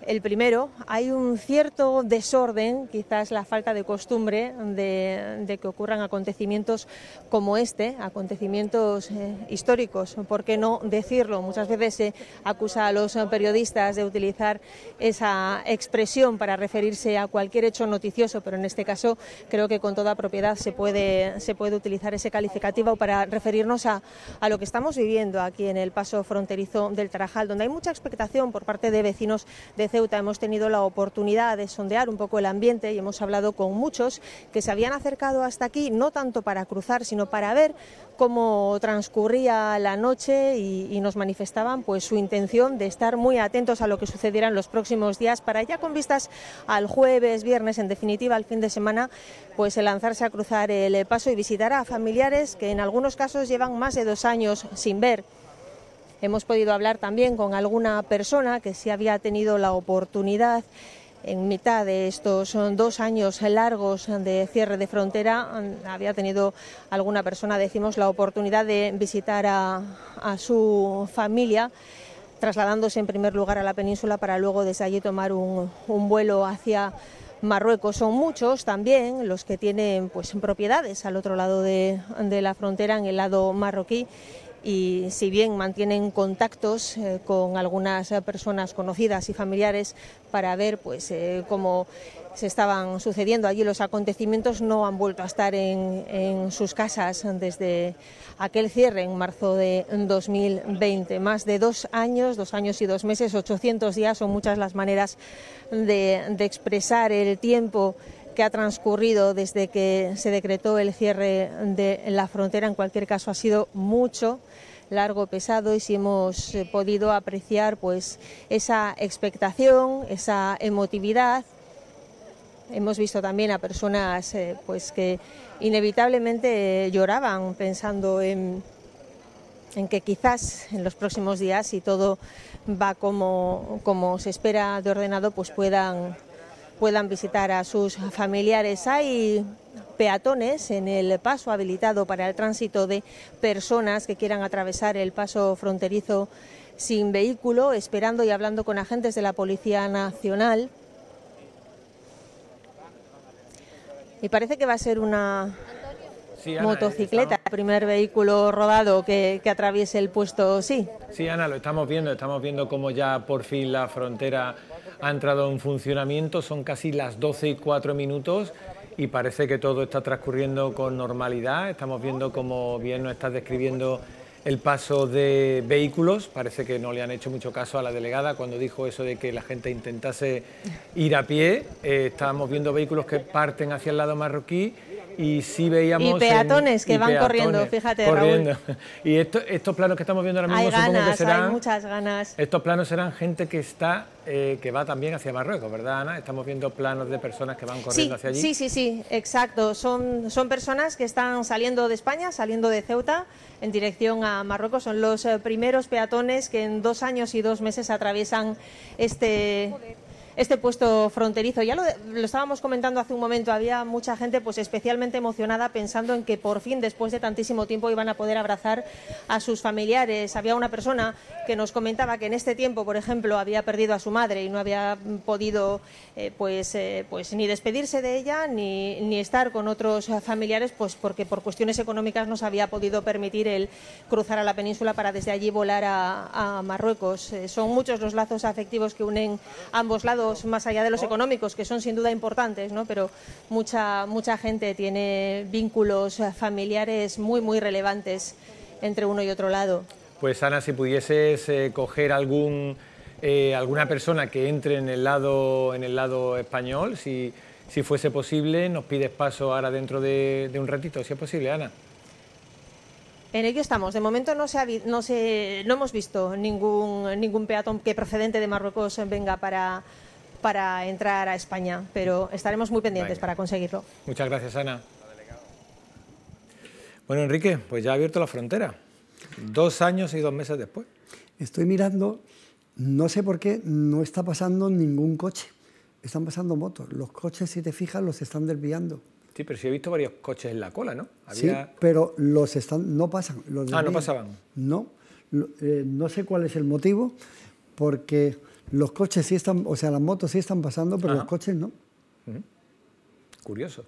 el primero. Hay un cierto desorden, quizás la falta de costumbre de que ocurran acontecimientos como este, acontecimientos históricos, ¿por qué no decirlo? Muchas veces se acusa a los periodistas de utilizar esa expresión para referirse a cualquier hecho noticioso, pero en este caso creo que con toda propiedad se puede utilizar ese calificativo para referirnos a lo que estamos viviendo aquí en el paso fronterizo del Tarajal, donde hay mucha expectación por parte de vecinos de Ceuta. Hemos tenido la oportunidad de sondear un poco el ambiente y hemos hablado con muchos que se habían acercado hasta aquí, no tanto para cruzar, sino para ver cómo transcurría la noche, y nos manifestaban pues su intención de estar muy atentos a lo que sucediera en los próximos días, para ya con vistas al jueves, viernes, en definitiva al fin de semana, pues lanzarse a cruzar el paso y visitar a familiares que en algunos casos llevan más de 2 años sin ver. Hemos podido hablar también con alguna persona que sí había tenido la oportunidad, en mitad de estos 2 años largos de cierre de frontera, había tenido alguna persona, decimos, la oportunidad de visitar a su familia, trasladándose en primer lugar a la península para luego desde allí tomar un vuelo hacia Marruecos. Son muchos también los que tienen pues propiedades al otro lado de la frontera, en el lado marroquí, y si bien mantienen contactos con algunas personas conocidas y familiares para ver pues cómo se estaban sucediendo allí los acontecimientos, no han vuelto a estar en sus casas desde aquel cierre en marzo de 2020. Más de 2 años, 2 años y 2 meses, 800 días, son muchas las maneras de expresar el tiempo que ha transcurrido desde que se decretó el cierre de la frontera. En cualquier caso ha sido mucho, largo, pesado, y si hemos podido apreciar pues esa expectación, esa emotividad. Hemos visto también a personas pues que inevitablemente lloraban pensando en que quizás en los próximos días, si todo va como se espera de ordenado, pues puedan visitar a sus familiares. Hay peatones en el paso habilitado para el tránsito de personas que quieran atravesar el paso fronterizo sin vehículo, esperando y hablando con agentes de la Policía Nacional. Y parece que va a ser una motocicleta, el primer vehículo rodado que atraviese el puesto, sí. Sí, Ana, lo estamos viendo cómo ya por fin la frontera ha entrado en funcionamiento. Son casi las 12:04 y parece que todo está transcurriendo con normalidad. Estamos viendo, como bien nos estás describiendo, el paso de vehículos. Parece que no le han hecho mucho caso a la delegada cuando dijo eso de que la gente intentase ir a pie. Estábamos viendo vehículos que parten hacia el lado marroquí y sí veíamos... Y peatones que van corriendo, fíjate, corriendo. Raúl. Y estos planos que estamos viendo ahora mismo, Hay ganas, supongo que serán... hay muchas ganas. Estos planos serán gente que está, que va también hacia Marruecos, ¿verdad, Ana? Estamos viendo planos de personas que van corriendo hacia allí. Sí, exacto. Son personas que están saliendo de España, saliendo de Ceuta, en dirección a Marruecos. Son los primeros peatones que en 2 años y 2 meses atraviesan este puesto fronterizo. Ya lo estábamos comentando hace un momento, había mucha gente pues especialmente emocionada pensando en que por fin, después de tantísimo tiempo, iban a poder abrazar a sus familiares. Había una persona que nos comentaba que en este tiempo, por ejemplo, había perdido a su madre y no había podido pues ni despedirse de ella ni estar con otros familiares, pues porque por cuestiones económicas no se había podido permitir el cruzar a la península para desde allí volar a Marruecos. Son muchos los lazos afectivos que unen ambos lados, más allá de los económicos, que son sin duda importantes, ¿no? Pero mucha gente tiene vínculos familiares muy relevantes entre uno y otro lado. Pues Ana, si pudieses coger alguna persona que entre en el lado español, si fuese posible, nos pides paso ahora dentro de un ratito, si es posible, Ana. En ello estamos. De momento no hemos visto ningún peatón que procedente de Marruecos venga para entrar a España, pero estaremos muy pendientes para conseguirlo. Muchas gracias, Ana. Bueno, Enrique, pues ya ha abierto la frontera. 2 años y 2 meses después. Estoy mirando, no sé por qué, no está pasando ningún coche. Están pasando motos. Los coches, si te fijas, los están desviando. Sí, pero sí he visto varios coches en la cola, ¿no? Sí, pero no pasan. ¿No pasaban? No, no sé cuál es el motivo, porque los coches sí están, o sea, las motos sí están pasando, pero los coches no. Curioso.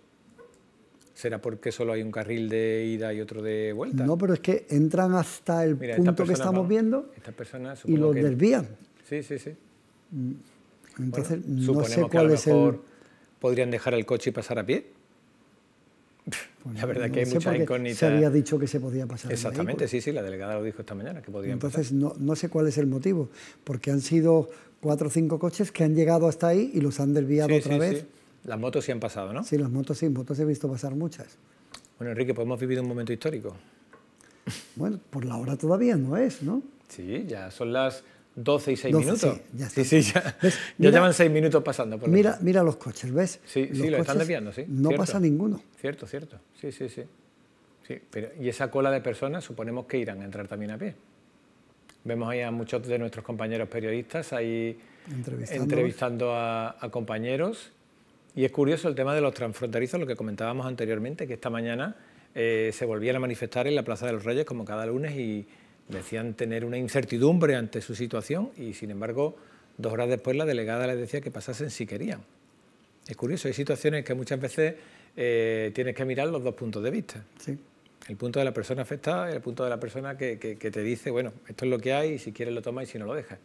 ¿Será porque solo hay un carril de ida y otro de vuelta? No, pero es que entran hasta el punto que estamos viendo y los desvían. Sí. Entonces, bueno, no sé que cuál es el... ¿Podrían dejar el coche y pasar a pie? Pues la verdad no que hay sé, muchas incógnitas. Se había dicho que se podía pasar. Exactamente, sí, la delegada lo dijo esta mañana, que podían Entonces, pasar. no sé cuál es el motivo, porque han sido 4 o 5 coches que han llegado hasta ahí y los han desviado otra vez. Sí. Las motos sí han pasado, ¿no? Sí, las motos sí, motos he visto pasar muchas. Bueno, Enrique, pues hemos vivido un momento histórico. Bueno, por la hora todavía no es, ¿no? Sí, ya son las 12 y 6 minutos. Sí, ya llevan 6 minutos pasando. Mira los coches, ¿ves? Sí, lo están desviando, sí. No pasa ninguno. Cierto. Sí. Pero, y esa cola de personas suponemos que irán a entrar también a pie. Vemos ahí a muchos de nuestros compañeros periodistas ahí entrevistando a compañeros. Y es curioso el tema de los transfronterizos, lo que comentábamos anteriormente, que esta mañana se volvían a manifestar en la Plaza de los Reyes como cada lunes y decían tener una incertidumbre ante su situación y, sin embargo, 2 horas después la delegada les decía que pasasen si querían. Es curioso, hay situaciones que muchas veces tienes que mirar los 2 puntos de vista. Sí. El punto de la persona afectada y el punto de la persona que te dice, bueno, esto es lo que hay y si quieres lo tomas y si no lo dejas.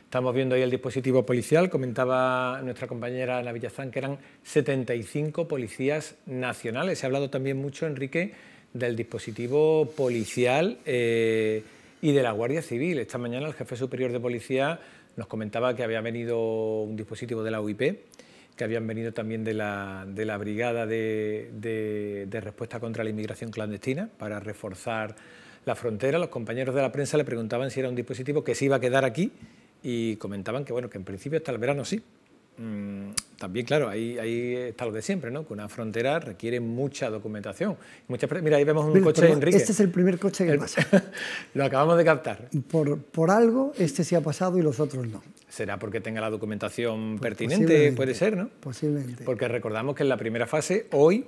Estamos viendo ahí el dispositivo policial, comentaba nuestra compañera Ana Villazán que eran 75 policías nacionales. Se ha hablado también mucho, Enrique, del dispositivo policial y de la Guardia Civil. Esta mañana el jefe superior de policía nos comentaba que había venido un dispositivo de la UIP, que habían venido también de la Brigada de Respuesta contra la Inmigración Clandestina para reforzar la frontera. Los compañeros de la prensa le preguntaban si era un dispositivo que se iba a quedar aquí y comentaban que, bueno, que en principio hasta el verano sí. También, claro, ahí está lo de siempre, ¿no? Que una frontera requiere mucha documentación. Mira, ahí vemos un coche, Enrique. Este es el primer coche que pasa. Lo acabamos de captar. Por algo, este sí ha pasado y los otros no. ¿Será porque tenga la documentación pertinente? Puede ser, ¿no? Posiblemente. Porque recordamos que en la primera fase, hoy,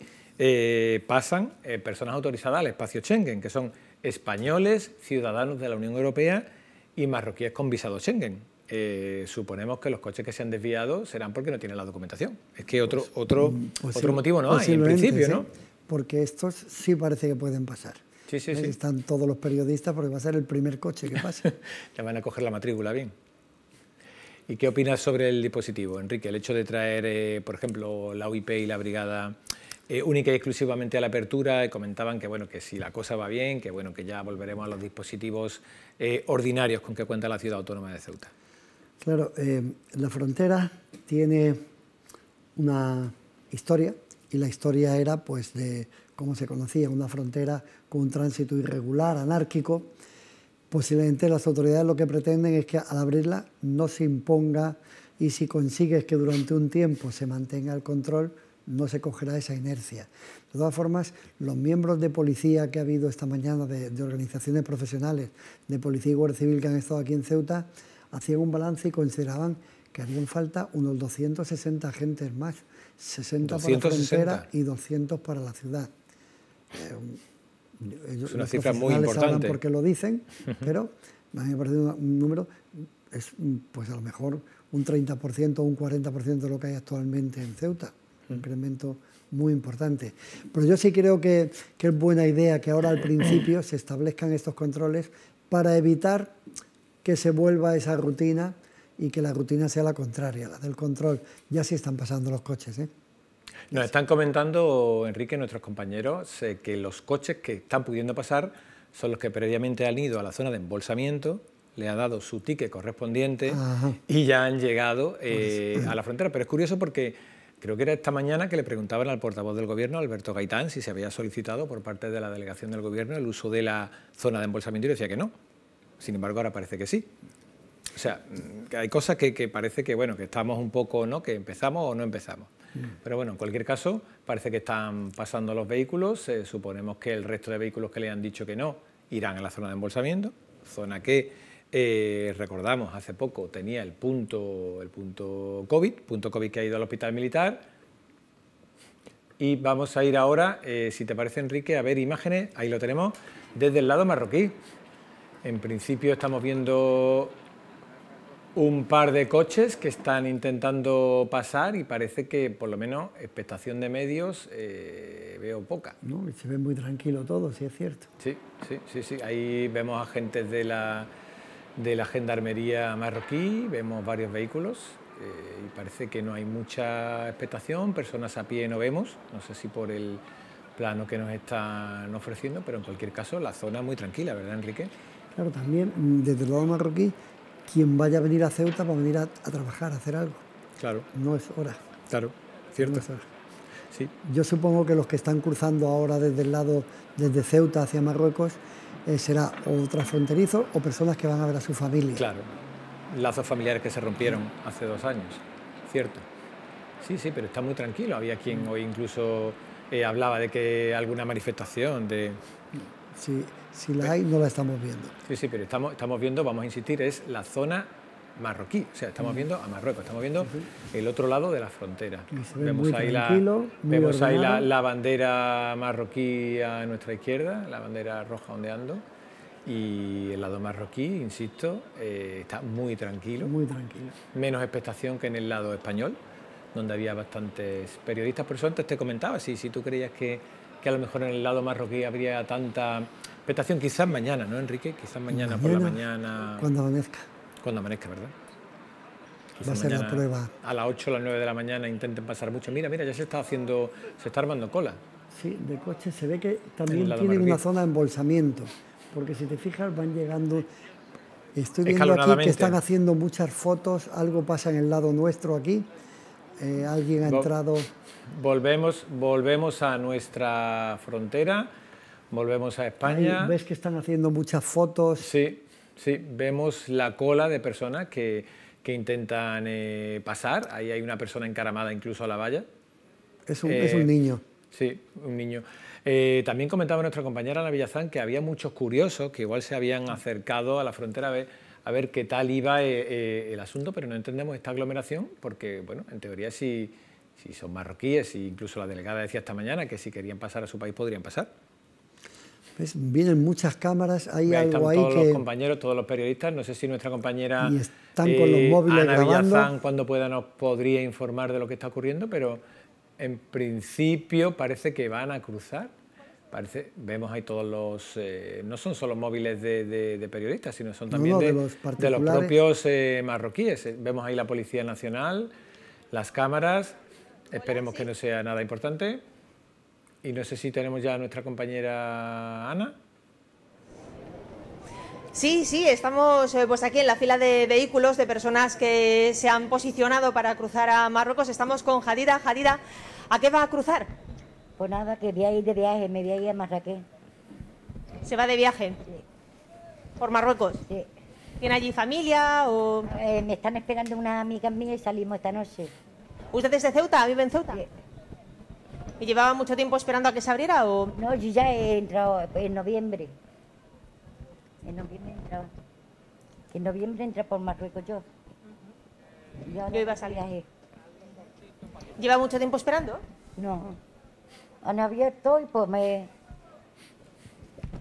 pasan personas autorizadas al espacio Schengen, que son españoles, ciudadanos de la Unión Europea y marroquíes con visado Schengen. Suponemos que los coches que se han desviado serán porque no tienen la documentación. Es que otro motivo no hay, en principio, ¿no? Porque estos sí parece que pueden pasar. Sí. Están todos los periodistas porque va a ser el primer coche que pase. Ya van a coger la matrícula bien. ¿Y qué opinas sobre el dispositivo, Enrique? El hecho de traer, por ejemplo, la UIP y la brigada única y exclusivamente a la apertura, y comentaban que, bueno, que si la cosa va bien, que, bueno, que ya volveremos a los dispositivos ordinarios con que cuenta la Ciudad Autónoma de Ceuta. Claro, la frontera tiene una historia y la historia era pues de cómo se conocía, una frontera con un tránsito irregular, anárquico. Posiblemente las autoridades lo que pretenden es que al abrirla no se imponga, y si consigues que durante un tiempo se mantenga el control, no se cogerá esa inercia. De todas formas, los miembros de policía que ha habido esta mañana, de organizaciones profesionales, de policía y guardia civil que han estado aquí en Ceuta, hacían un balance y consideraban que harían falta unos 260 agentes más, 60 para la frontera y 200 para la ciudad. Es una cifra muy importante. Porque lo dicen, pero a mí me parece un número, es pues a lo mejor un 30% o un 40% de lo que hay actualmente en Ceuta, un incremento muy importante. Pero yo sí creo que es buena idea que ahora al principio se establezcan estos controles para evitar que se vuelva esa rutina y que la rutina sea la contraria, la del control. Ya sí están pasando los coches, ¿eh? Nos están comentando, Enrique, nuestros compañeros, que los coches que están pudiendo pasar son los que previamente han ido a la zona de embolsamiento, le ha dado su ticket correspondiente y ya han llegado a la frontera. Pero es curioso porque creo que era esta mañana que le preguntaban al portavoz del Gobierno, Alberto Gaitán, si se había solicitado por parte de la delegación del Gobierno el uso de la zona de embolsamiento y decía que no. Sin embargo, ahora parece que sí. O sea, que hay cosas que parece que, bueno, que estamos un poco, ¿no?, que empezamos o no empezamos. Pero bueno, en cualquier caso, parece que están pasando los vehículos. Suponemos que el resto de vehículos que le han dicho que no irán a la zona de embolsamiento, zona que, recordamos, hace poco tenía el punto COVID que ha ido al hospital militar. Y vamos a ir ahora, si te parece, Enrique, a ver imágenes, ahí lo tenemos, desde el lado marroquí. En principio estamos viendo un par de coches que están intentando pasar y parece que, por lo menos, expectación de medios veo poca. No, se ve muy tranquilo todo, sí es cierto. Sí. Ahí vemos agentes de la Gendarmería marroquí, vemos varios vehículos y parece que no hay mucha expectación, personas a pie no vemos, no sé si por el plano que nos están ofreciendo, pero en cualquier caso la zona es muy tranquila, ¿verdad, Enrique? Claro, también desde el lado marroquí, quien vaya a venir a Ceuta va a venir a trabajar, a hacer algo. Claro. No es hora. Claro, cierto. No es hora. Sí. Yo supongo que los que están cruzando ahora desde el lado, desde Ceuta hacia Marruecos, será o transfronterizo o personas que van a ver a su familia. Claro, lazos familiares que se rompieron hace 2 años, cierto. Sí, pero está muy tranquilo. Había quien hoy incluso hablaba de que alguna manifestación de... Si la hay, no la estamos viendo. Sí, pero estamos viendo, vamos a insistir, es la zona marroquí. O sea, estamos viendo a Marruecos, estamos viendo el otro lado de la frontera. Vemos ahí, la bandera marroquí a nuestra izquierda, la bandera roja ondeando. Y el lado marroquí, insisto, está muy tranquilo. Muy tranquilo. Menos expectación que en el lado español, donde había bastantes periodistas. Por eso antes te comentaba, si tú creías que a lo mejor en el lado marroquí habría tanta expectación, quizás mañana, ¿no, Enrique? Quizás mañana por la mañana. Cuando amanezca. Cuando amanezca, ¿verdad? Quizás va a ser la prueba. A las 8 o las 9 de la mañana intenten pasar mucho. Mira, ya se está armando cola. Sí, de coches se ve que también tienen una zona de embolsamiento, porque si te fijas van llegando. Estoy viendo aquí que están haciendo muchas fotos, algo pasa en el lado nuestro aquí. Alguien ha entrado. Volvemos a nuestra frontera, volvemos a España. Ahí ves que están haciendo muchas fotos. Sí, vemos la cola de personas que intentan pasar. Ahí hay una persona encaramada incluso a la valla. Es un niño. Sí, un niño. También comentaba nuestra compañera Ana Villazán que había muchos curiosos que igual se habían acercado a la frontera a ver qué tal iba el asunto, pero no entendemos esta aglomeración porque, bueno, en teoría si son marroquíes, e incluso la delegada decía esta mañana que si querían pasar a su país podrían pasar. ¿Ves? Vienen muchas cámaras, hay algo ahí todos los compañeros, todos los periodistas, no sé si nuestra compañera y están con los móviles Ana grabando. Villazán cuando pueda nos podría informar de lo que está ocurriendo, pero en principio parece que van a cruzar. Vemos ahí todos los... no son solo móviles de periodistas, sino son también de los propios marroquíes. Vemos ahí la Policía Nacional, las cámaras. Esperemos que no sea nada importante. Y no sé si tenemos ya a nuestra compañera Ana. Sí, estamos pues aquí en la fila de vehículos de personas que se han posicionado para cruzar a Marruecos. Estamos con Jadida. Jadida, ¿A qué va a cruzar? Pues nada, que voy a ir de viaje, me voy a ir a Marrakech. ¿Se va de viaje? Sí. ¿Por Marruecos? Sí. ¿Tiene allí familia o...? Me están esperando unas amigas mías y salimos esta noche. ¿Usted es de Ceuta? ¿Vive en Ceuta? Sí. ¿Y llevaba mucho tiempo esperando a que se abriera o...? No, yo ya he entrado en noviembre. En noviembre he entrado. En noviembre entré por Marruecos yo. Y ahora Yo iba a salir. viaje. ¿Lleva mucho tiempo esperando? No. Han abierto y pues me...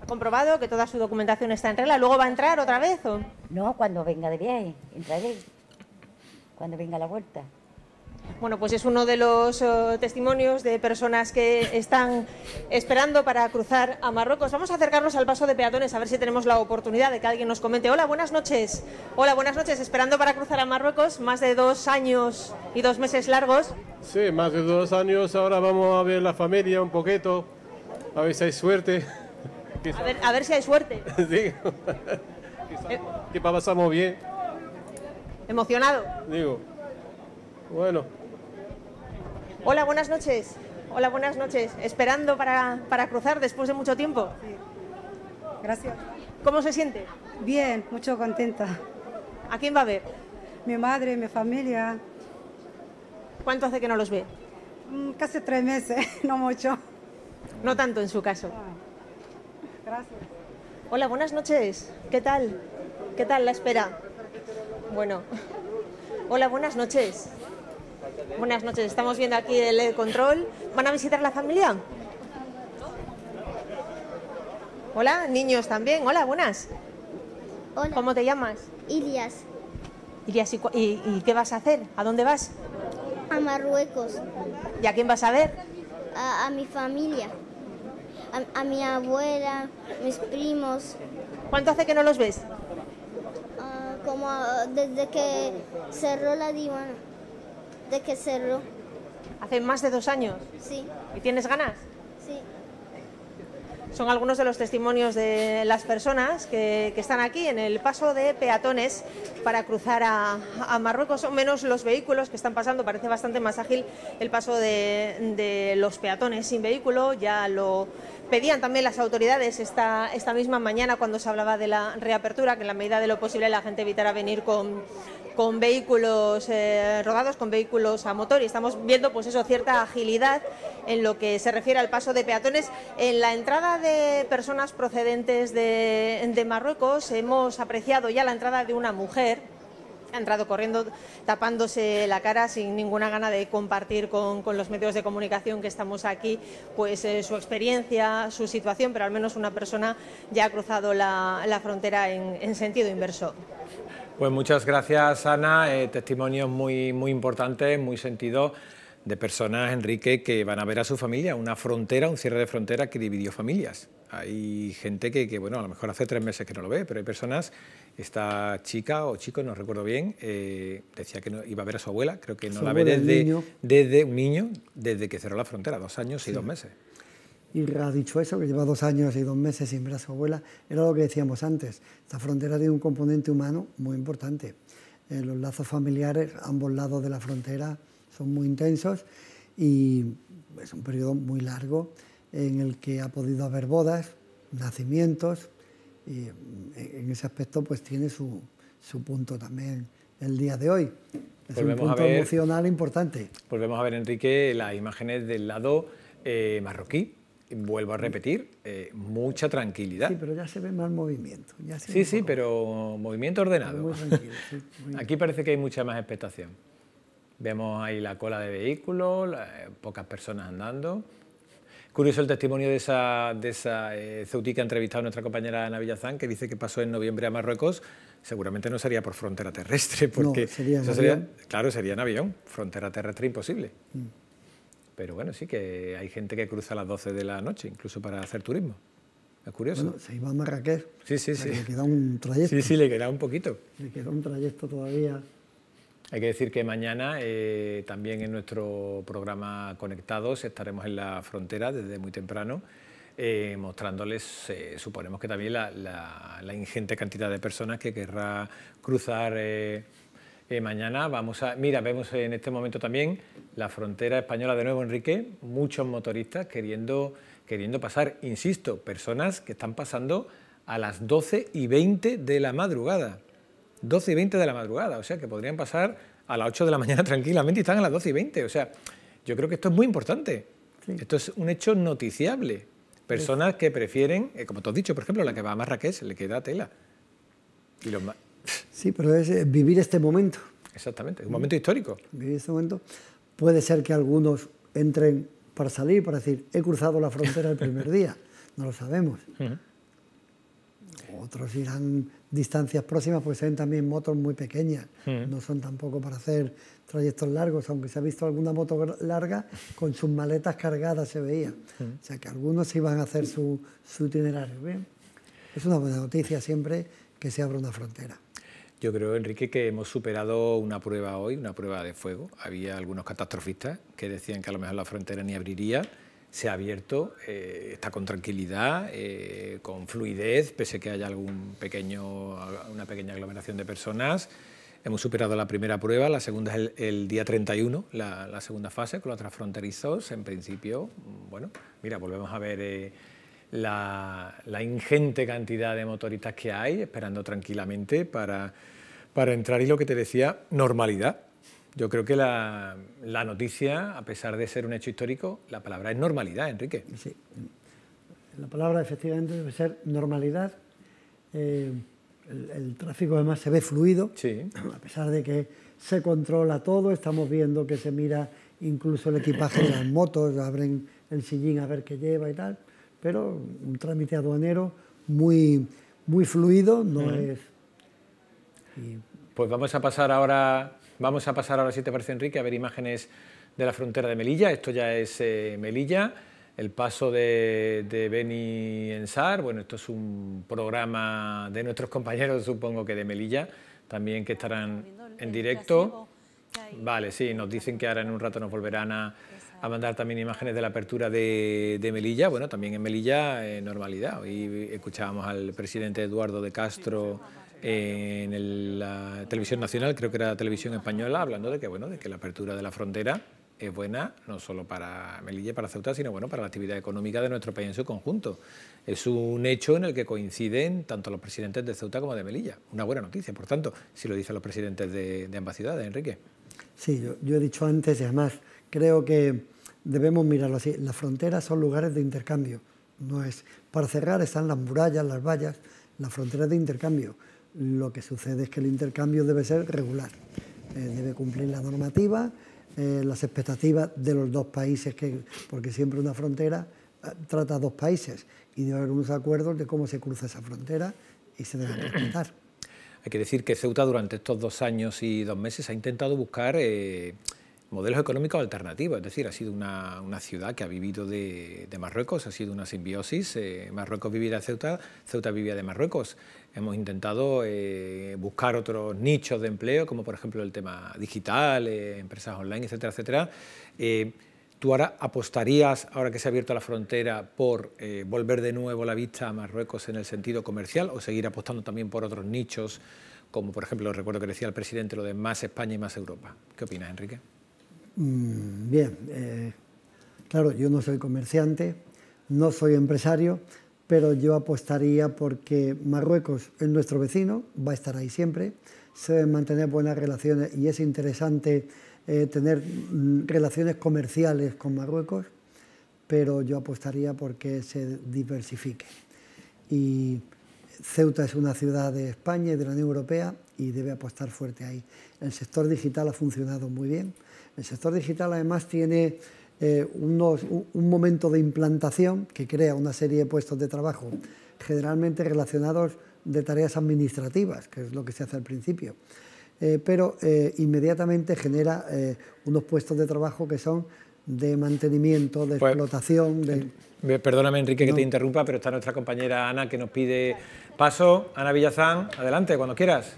¿Ha comprobado que toda su documentación está en regla? ¿Luego va a entrar otra vez o...? No, cuando venga de viaje, entraré. Cuando venga la vuelta. Bueno, pues es uno de los testimonios de personas que están esperando para cruzar a Marruecos. Vamos a acercarnos al paso de peatones a ver si tenemos la oportunidad de que alguien nos comente. Hola, buenas noches. Hola, buenas noches. Esperando para cruzar a Marruecos, más de 2 años y 2 meses largos. Sí, más de 2 años. Ahora vamos a ver la familia un poquito, a ver si hay suerte. A ver si hay suerte. Sí. Que pasamos bien, ¿Emocionado? digo. Bueno. Hola, buenas noches. Hola, buenas noches. Esperando para cruzar después de mucho tiempo. Gracias. ¿Cómo se siente? Bien, mucho contenta. ¿A quién va a ver? Mi madre, mi familia, ¿Cuánto hace que no los ve? casi 3 meses, no mucho. No tanto en su caso. Gracias. Hola, buenas noches. ¿Qué tal? ¿Qué tal la espera? Bueno. Hola, buenas noches. Buenas noches. Estamos viendo aquí el control. ¿Van a visitar la familia? Hola, niños también. Hola, buenas. Hola. ¿Cómo te llamas? Ilias, Irías, ¿y qué vas a hacer? ¿A dónde vas? a Marruecos, ¿Y a quién vas a ver? a mi familia, a mi abuela, mis primos, ¿Cuánto hace que no los ves? como desde que cerró la Diwana, de que cerró, Hace más de 2 años. sí, ¿Y tienes ganas? sí. Son algunos de los testimonios de las personas que están aquí en el paso de peatones para cruzar a Marruecos. Son menos los vehículos que están pasando, parece bastante más ágil el paso de los peatones sin vehículo. Ya lo pedían también las autoridades esta misma mañana cuando se hablaba de la reapertura, que en la medida de lo posible la gente evitara venir con vehículos rodados, con vehículos a motor, y estamos viendo pues eso, cierta agilidad en lo que se refiere al paso de peatones. En la entrada de personas procedentes de Marruecos hemos apreciado ya la entrada de una mujer. Ha entrado corriendo, tapándose la cara, sin ninguna gana de compartir con los medios de comunicación que estamos aquí pues su experiencia, su situación, pero al menos una persona ya ha cruzado la frontera en sentido inverso. Pues muchas gracias, Ana. Testimonios muy importantes, muy sentidos, de personas, Enrique, que van a ver a su familia. Una frontera, un cierre de frontera que dividió familias. Hay gente que bueno, a lo mejor hace 3 meses que no lo ve, pero hay personas, esta chica o chico, no recuerdo bien, decía que no, iba a ver a su abuela, creo que no la ve desde un niño, desde que cerró la frontera, 2 años y 2 meses. Y ha dicho eso, que lleva 2 años y 2 meses sin ver a su abuela. Era lo que decíamos antes, esta frontera tiene un componente humano muy importante. Los lazos familiares, ambos lados de la frontera, son muy intensos y es un periodo muy largo en el que ha podido haber bodas, nacimientos, y en ese aspecto pues tiene su punto también el día de hoy. Es un punto emocional importante. Volvemos a ver, Enrique, las imágenes del lado marroquí. Vuelvo a repetir, mucha tranquilidad. Sí, pero ya se ve más movimiento. Sí, pero movimiento ordenado. Muy tranquilo, sí, Aquí parece que hay mucha más expectación. Vemos ahí la cola de vehículos, pocas personas andando. Curioso el testimonio de esa ceutí que ha entrevistado a nuestra compañera Ana Villazán, que dice que pasó en noviembre a Marruecos. Seguramente no sería por frontera terrestre, porque no, sería sería en avión, frontera terrestre imposible. Pero bueno, sí que hay gente que cruza a las 12 de la noche, incluso para hacer turismo. Es curioso. Bueno, se iba a Marrakech. Sí. Le queda un trayecto. Sí, le queda un poquito. Le queda un trayecto todavía. Hay que decir que mañana también en nuestro programa Conectados estaremos en la frontera desde muy temprano, mostrándoles, suponemos que también la ingente cantidad de personas que querrá cruzar Mañana vamos a... Mira, vemos en este momento también la frontera española de nuevo, Enrique, muchos motoristas queriendo pasar, insisto, personas que están pasando a las 12:20 de la madrugada. 12:20 de la madrugada, o sea, que podrían pasar a las 8 de la mañana tranquilamente y están a las 12:20. O sea, yo creo que esto es muy importante. Sí. Esto es un hecho noticiable. Personas que prefieren, como tú has dicho, por ejemplo, la que va a Marrakech, le queda tela. Y los Sí, pero es vivir este momento. Exactamente, es un momento histórico. Vivir este momento. Puede ser que algunos entren para salir, para decir, he cruzado la frontera el primer día. No lo sabemos. Otros irán distancias próximas, porque se ven también motos muy pequeñas. No son tampoco para hacer trayectos largos, aunque se ha visto alguna moto larga con sus maletas cargadas, se veía. O sea que algunos iban a hacer su itinerario. ¿Bien? Es una buena noticia siempre que se abra una frontera. Yo creo, Enrique, que hemos superado una prueba hoy, una prueba de fuego. Había algunos catastrofistas que decían que a lo mejor la frontera ni abriría. Se ha abierto, está con tranquilidad, con fluidez, pese a que haya una pequeña aglomeración de personas. Hemos superado la primera prueba, la segunda es el día 31, la segunda fase, con los transfronterizos. En principio, bueno, mira, volvemos a ver la ingente cantidad de motoristas que hay, esperando tranquilamente para entrar, y lo que te decía, normalidad. Yo creo que la noticia, a pesar de ser un hecho histórico, la palabra es normalidad, Enrique. Sí, la palabra efectivamente debe ser normalidad. El tráfico además se ve fluido, sí. A pesar de que se controla todo, estamos viendo que se mira incluso el equipaje de las motos, abren el sillín a ver qué lleva y tal, pero un trámite aduanero muy fluido, no es... Pues vamos a pasar ahora, si te parece, Enrique, a ver imágenes de la frontera de Melilla. Esto ya es Melilla, el paso de Beni Ensar. Bueno, esto es un programa de nuestros compañeros, supongo que de Melilla, también, que estarán en directo. Vale, sí, nos dicen que ahora en un rato nos volverán a mandar también imágenes de la apertura de Melilla. Bueno, también en Melilla, normalidad. Hoy escuchábamos al presidente Eduardo de Castro en la televisión nacional, creo que era la televisión española, hablando de que, bueno, de que la apertura de la frontera es buena no solo para Melilla y para Ceuta, sino bueno, para la actividad económica de nuestro país en su conjunto. Es un hecho en el que coinciden tanto los presidentes de Ceuta como de Melilla. Una buena noticia, por tanto, si lo dicen los presidentes de ambas ciudades, Enrique. Sí, yo he dicho antes, y además creo que debemos mirarlo así. Las fronteras son lugares de intercambio. No es para cerrar, están las murallas, las vallas, las fronteras de intercambio. Lo que sucede es que el intercambio debe ser regular, debe cumplir la normativa, las expectativas de los dos países, porque siempre una frontera trata a dos países y debe haber unos acuerdos de cómo se cruza esa frontera y se debe respetar. Hay que decir que Ceuta durante estos 2 años y 2 meses ha intentado buscar modelos económicos alternativos, es decir, ha sido una ciudad que ha vivido de Marruecos, ha sido una simbiosis. Marruecos vivía de Ceuta, Ceuta vivía de Marruecos. Hemos intentado buscar otros nichos de empleo, como por ejemplo el tema digital, empresas online, etcétera, etcétera. ¿Tú ahora apostarías, ahora que se ha abierto la frontera, por volver de nuevo la vista a Marruecos en el sentido comercial, o seguir apostando también por otros nichos, como por ejemplo, recuerdo que decía el presidente, lo de más España y más Europa? ¿Qué opinas, Enrique? Bien, claro, yo no soy comerciante, no soy empresario, pero yo apostaría porque Marruecos es nuestro vecino, va a estar ahí siempre, se deben mantener buenas relaciones y es interesante tener relaciones comerciales con Marruecos, pero yo apostaría porque se diversifique. Y Ceuta es una ciudad de España y de la Unión Europea y debe apostar fuerte ahí. El sector digital ha funcionado muy bien. El sector digital además tiene un momento de implantación que crea una serie de puestos de trabajo, generalmente relacionados de tareas administrativas, que es lo que se hace al principio, pero inmediatamente genera unos puestos de trabajo que son de mantenimiento, de explotación. Perdóname, Enrique, que te interrumpa, pero está nuestra compañera Ana que nos pide paso. Ana Villazán, adelante, cuando quieras.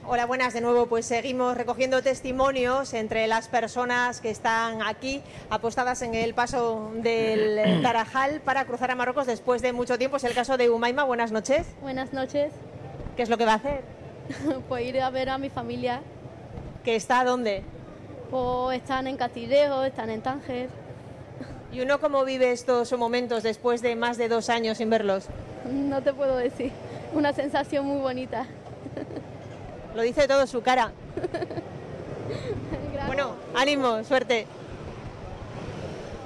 Hola, buenas de nuevo. Pues seguimos recogiendo testimonios entre las personas que están aquí apostadas en el paso del Tarajal para cruzar a Marruecos después de mucho tiempo. Es el caso de Umaima. Buenas noches. Buenas noches. ¿Qué es lo que va a hacer? Pues ir a ver a mi familia. ¿Que está dónde? Pues están en Castillejo, están en Tánger. ¿Y uno cómo vive estos momentos después de más de 2 años sin verlos? No te puedo decir, una sensación muy bonita. Lo dice todo su cara. Bueno, ánimo, suerte.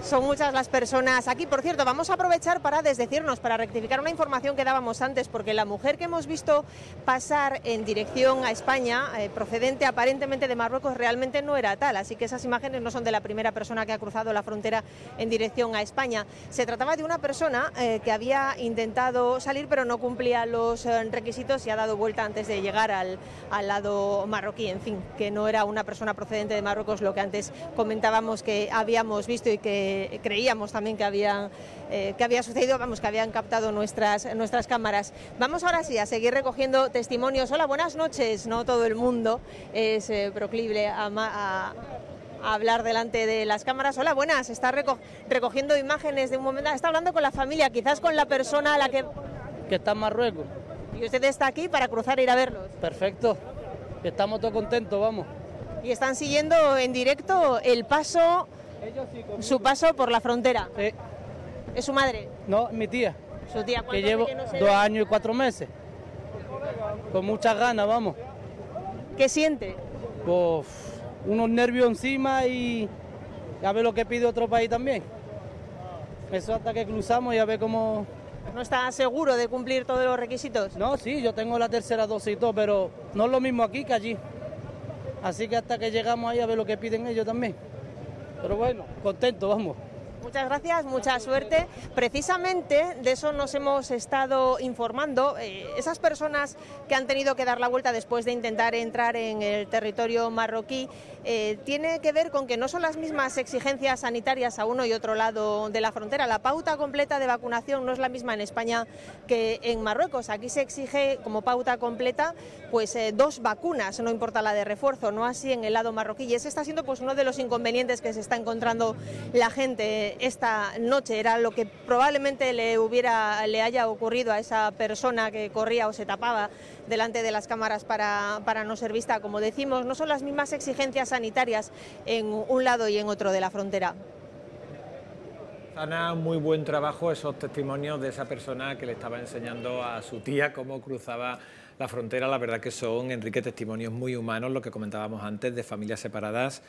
Son muchas las personas aquí. Por cierto, vamos a aprovechar para desdecirnos, para rectificar una información que dábamos antes, porque la mujer que hemos visto pasar en dirección a España, procedente aparentemente de Marruecos, realmente no era tal. Así que esas imágenes no son de la primera persona que ha cruzado la frontera en dirección a España. Se trataba de una persona que había intentado salir, pero no cumplía los requisitos y ha dado vuelta antes de llegar al lado marroquí. En fin, que no era una persona procedente de Marruecos, lo que antes comentábamos que habíamos visto y que creíamos también que había sucedido, vamos, que habían captado nuestras cámaras. Vamos ahora sí a seguir recogiendo testimonios. Hola, buenas noches. No todo el mundo es proclive a hablar delante de las cámaras. Hola, buenas. Está recogiendo imágenes de un momento. Está hablando con la familia, quizás con la persona a la que está en Marruecos. ¿Y usted está aquí para cruzar e ir a verlos? Perfecto. Estamos todos contentos, vamos. ¿Y están siguiendo en directo su paso por la frontera? Sí. ¿Es su madre? No, mi tía. ¿Su tía? Que llevo 2 años y 4 meses. Con muchas ganas, vamos. ¿Qué siente? Pues unos nervios encima y a ver lo que pide otro país también. Eso hasta que cruzamos y a ver cómo... ¿No está seguro de cumplir todos los requisitos? No, sí, yo tengo la tercera dosis y todo, pero no es lo mismo aquí que allí. Así que hasta que llegamos ahí a ver lo que piden ellos también. Pero bueno, contento, vamos. Muchas gracias, mucha suerte. Precisamente de eso nos hemos estado informando. Esas personas que han tenido que dar la vuelta después de intentar entrar en el territorio marroquí, tiene que ver con que no son las mismas exigencias sanitarias a uno y otro lado de la frontera. La pauta completa de vacunación no es la misma en España que en Marruecos. Aquí se exige como pauta completa pues 2 vacunas, no importa la de refuerzo, no así en el lado marroquí. Y ese está siendo pues uno de los inconvenientes que se está encontrando la gente esta noche. Era lo que probablemente le haya ocurrido a esa persona que corría o se tapaba delante de las cámaras para no ser vista. Como decimos, no son las mismas exigencias sanitarias en un lado y en otro de la frontera. Ana, muy buen trabajo esos testimonios de esa persona que le estaba enseñando a su tía cómo cruzaba la frontera. La verdad que son, Enrique, testimonios muy humanos, lo que comentábamos antes, de familias separadas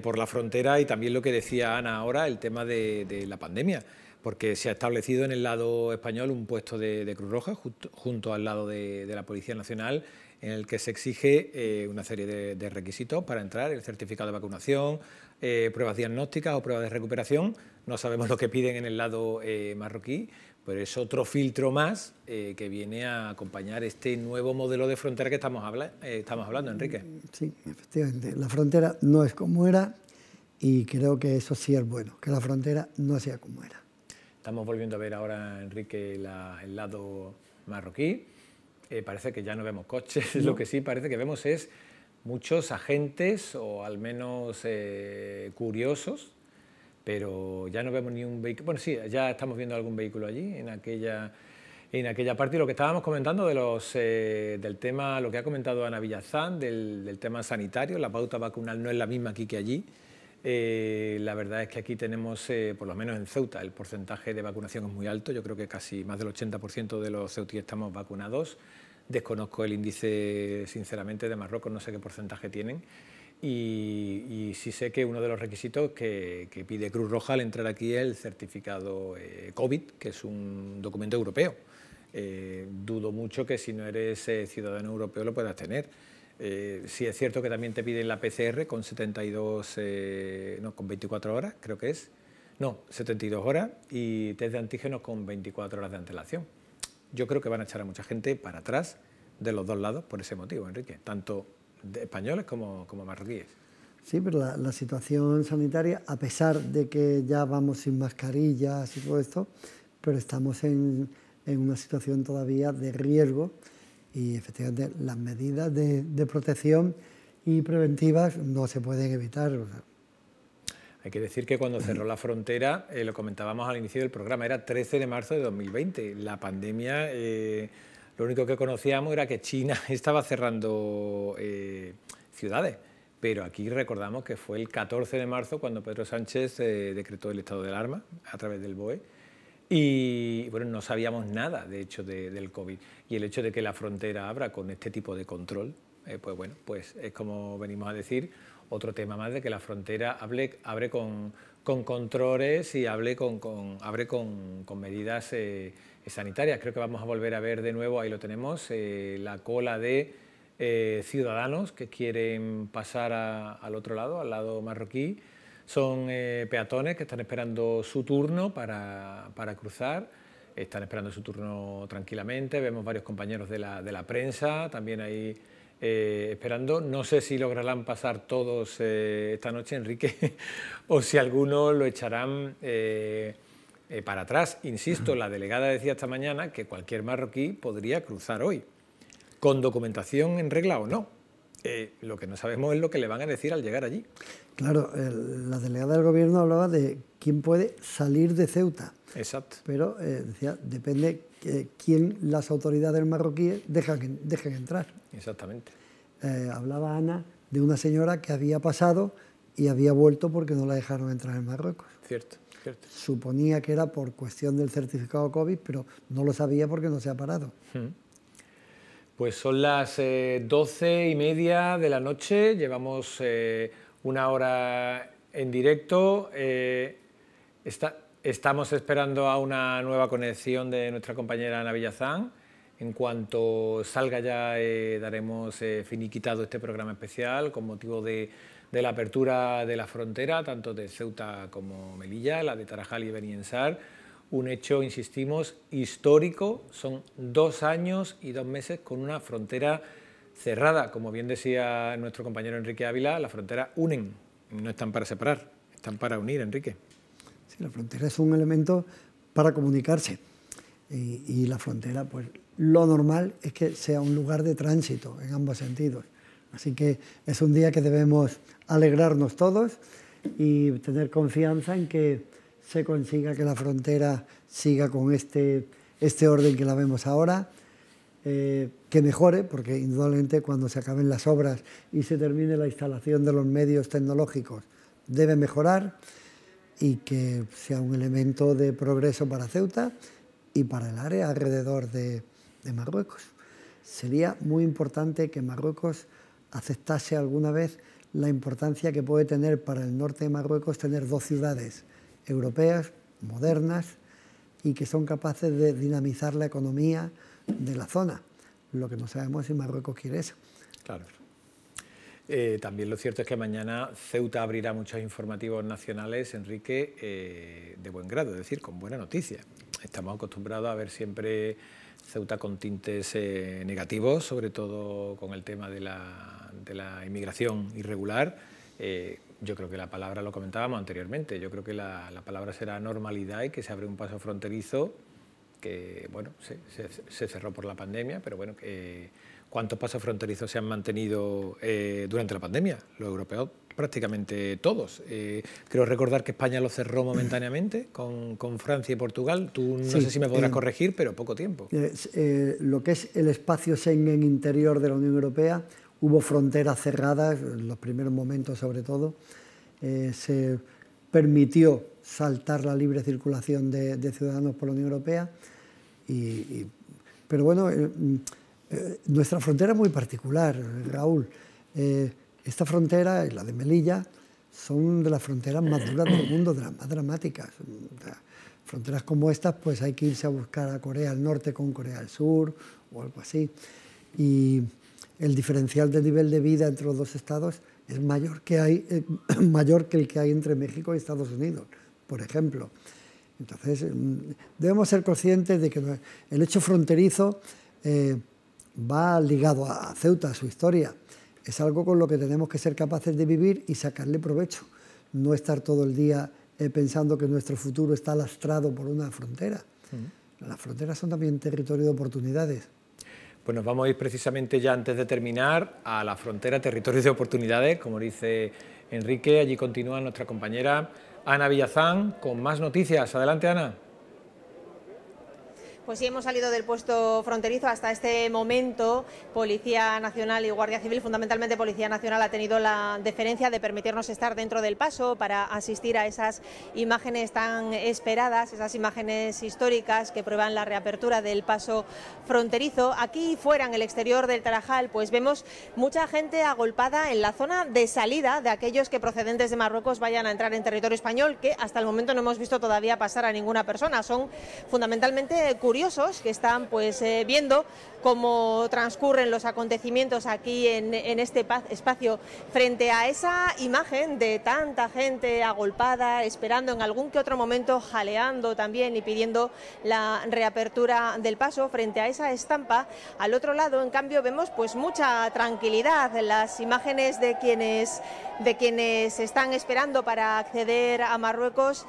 por la frontera, y también lo que decía Ana ahora, el tema de la pandemia, porque se ha establecido en el lado español un puesto de Cruz Roja junto al lado de la Policía Nacional, en el que se exige una serie de requisitos para entrar: el certificado de vacunación, pruebas diagnósticas o pruebas de recuperación. No sabemos lo que piden en el lado marroquí, pero es otro filtro más que viene a acompañar este nuevo modelo de frontera que estamos hablando, Enrique. Sí, efectivamente. La frontera no es como era, y creo que eso sí es bueno, que la frontera no sea como era. Estamos volviendo a ver ahora, Enrique, el lado marroquí. Parece que ya no vemos coches, no. Lo que sí parece que vemos es muchos agentes, o al menos curiosos, pero ya no vemos ni un vehículo. Bueno, sí, ya estamos viendo algún vehículo allí, en aquella parte. Y lo que estábamos comentando del tema, lo que ha comentado Ana Villazán, del tema sanitario, la pauta vacunal no es la misma aquí que allí. La verdad es que aquí tenemos, por lo menos en Ceuta, el porcentaje de vacunación es muy alto. Yo creo que casi más del 80% de los ceutíes estamos vacunados. Desconozco el índice, sinceramente, de Marruecos, no sé qué porcentaje tienen. Y sí sé que uno de los requisitos que pide Cruz Roja al entrar aquí es el certificado COVID, que es un documento europeo. Dudo mucho que si no eres ciudadano europeo lo puedas tener. Sí es cierto que también te piden la PCR con 24 horas, creo que es. No, 72 horas, y test de antígenos con 24 horas de antelación. Yo creo que van a echar a mucha gente para atrás de los dos lados por ese motivo, Enrique, tanto de españoles como marroquíes. Sí, pero la situación sanitaria, a pesar de que ya vamos sin mascarillas y todo esto, pero estamos en una situación todavía de riesgo, y efectivamente las medidas de protección y preventivas no se pueden evitar. O sea. Hay que decir que cuando cerró la frontera, lo comentábamos al inicio del programa, era 13 de marzo de 2020. La pandemia lo único que conocíamos era que China estaba cerrando ciudades, pero aquí recordamos que fue el 14 de marzo cuando Pedro Sánchez decretó el estado de alarma a través del BOE, y bueno, no sabíamos nada, de hecho, del COVID. Y el hecho de que la frontera abra con este tipo de control, pues bueno, pues es como venimos a decir, otro tema más de que la frontera abre con controles y abre con medidas sanitarias. Creo que vamos a volver a ver de nuevo, ahí lo tenemos, la cola de ciudadanos que quieren pasar al otro lado, al lado marroquí. Son peatones que están esperando su turno para cruzar, están esperando su turno tranquilamente. Vemos varios compañeros de la prensa también ahí esperando. No sé si lograrán pasar todos esta noche, Enrique, o si algunos lo echarán para atrás. Insisto, la delegada decía esta mañana que cualquier marroquí podría cruzar hoy, con documentación en regla o no. Lo que no sabemos es lo que le van a decir al llegar allí. Claro, la delegada del Gobierno hablaba de quién puede salir de Ceuta. Exacto. Pero decía, depende quién las autoridades marroquíes dejen entrar. Exactamente. Hablaba Ana de una señora que había pasado y había vuelto porque no la dejaron entrar en Marruecos. Cierto, cierto. Suponía que era por cuestión del certificado COVID, pero no lo sabía porque no se ha parado. Pues son las 12:30 de la noche, llevamos una hora en directo, estamos esperando a una nueva conexión de nuestra compañera Ana Villazán. En cuanto salga ya daremos finiquitado este programa especial con motivo de la apertura de la frontera, tanto de Ceuta como Melilla, la de Tarajal y Beniensar. Un hecho, insistimos, histórico, son 2 años y 2 meses con una frontera cerrada. Como bien decía nuestro compañero Enrique Ávila, las fronteras unen, no están para separar, están para unir, Enrique. Sí, la frontera es un elemento para comunicarse y la frontera, pues lo normal es que sea un lugar de tránsito en ambos sentidos. Así que es un día que debemos alegrarnos todos y tener confianza en que se consiga que la frontera siga con este orden que la vemos ahora, que mejore, porque indudablemente cuando se acaben las obras y se termine la instalación de los medios tecnológicos debe mejorar y que sea un elemento de progreso para Ceuta y para el área alrededor de Marruecos. Sería muy importante que Marruecos aceptase alguna vez la importancia que puede tener para el norte de Marruecos tener 2 ciudades europeas, modernas, y que son capaces de dinamizar la economía de la zona. Lo que no sabemos es si Marruecos quiere eso. Claro. También lo cierto es que mañana Ceuta abrirá muchos informativos nacionales, Enrique, de buen grado, es decir, con buena noticia. Estamos acostumbrados a ver siempre Ceuta con tintes negativos, sobre todo con el tema de la inmigración irregular. Yo creo que la palabra, lo comentábamos anteriormente, yo creo que la palabra será normalidad y que se abre un paso fronterizo que, bueno, se cerró por la pandemia, pero bueno, ¿cuántos pasos fronterizos se han mantenido durante la pandemia? Los europeos prácticamente todos. Creo recordar que España lo cerró momentáneamente con Francia y Portugal. Tú no sé si me podrás corregir, pero poco tiempo. Lo que es el espacio Schengen interior de la Unión Europea, hubo fronteras cerradas, en los primeros momentos sobre todo, se permitió saltar la libre circulación de ciudadanos por la Unión Europea, pero bueno, nuestra frontera es muy particular, Raúl. Esta frontera y la de Melilla son de las fronteras más duras del mundo, de las más dramáticas. Fronteras como estas, pues hay que irse a buscar a Corea del Norte con Corea del Sur o algo así. Y el diferencial de nivel de vida entre los dos estados es mayor que el que hay entre México y Estados Unidos, por ejemplo. Entonces, debemos ser conscientes de que el hecho fronterizo va ligado a Ceuta, a su historia. Es algo con lo que tenemos que ser capaces de vivir y sacarle provecho. No estar todo el día pensando que nuestro futuro está lastrado por una frontera. Las fronteras son también territorio de oportunidades. Pues nos vamos a ir precisamente ya antes de terminar a la frontera, territorios de oportunidades, como dice Enrique. Allí continúa nuestra compañera Ana Villazán con más noticias. Adelante, Ana. Pues sí, hemos salido del puesto fronterizo. Hasta este momento, Policía Nacional y Guardia Civil, fundamentalmente Policía Nacional, ha tenido la deferencia de permitirnos estar dentro del paso para asistir a esas imágenes tan esperadas, esas imágenes históricas que prueban la reapertura del paso fronterizo. Aquí fuera, en el exterior del Tarajal, pues vemos mucha gente agolpada en la zona de salida de aquellos que procedentes de Marruecos vayan a entrar en territorio español, que hasta el momento no hemos visto todavía pasar a ninguna persona. Son fundamentalmente curiosos que están pues viendo cómo transcurren los acontecimientos aquí en este espacio, frente a esa imagen de tanta gente agolpada, esperando, en algún que otro momento jaleando también y pidiendo la reapertura del paso. Frente a esa estampa, al otro lado, en cambio, vemos pues mucha tranquilidad. Las imágenes de quienes están esperando para acceder a Marruecos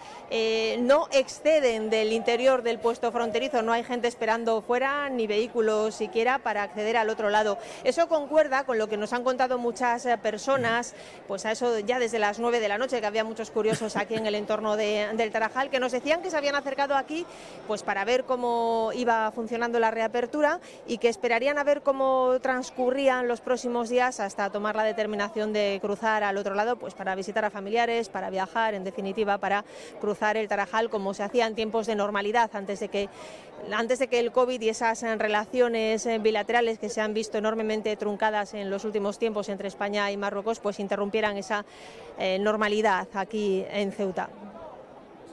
no exceden del interior del puesto fronterizo. No hay gente esperando fuera, ni vehículos siquiera para acceder al otro lado. Eso concuerda con lo que nos han contado muchas personas, pues a eso ya desde las 9 de la noche, que había muchos curiosos aquí en el entorno del Tarajal, que nos decían que se habían acercado aquí pues para ver cómo iba funcionando la reapertura y que esperarían a ver cómo transcurrían los próximos días hasta tomar la determinación de cruzar al otro lado, pues para visitar a familiares, para viajar, en definitiva, para cruzar el Tarajal como se hacía en tiempos de normalidad, antes de que el COVID y esas relaciones bilaterales que se han visto enormemente truncadas en los últimos tiempos entre España y Marruecos, pues interrumpieran esa normalidad aquí en Ceuta.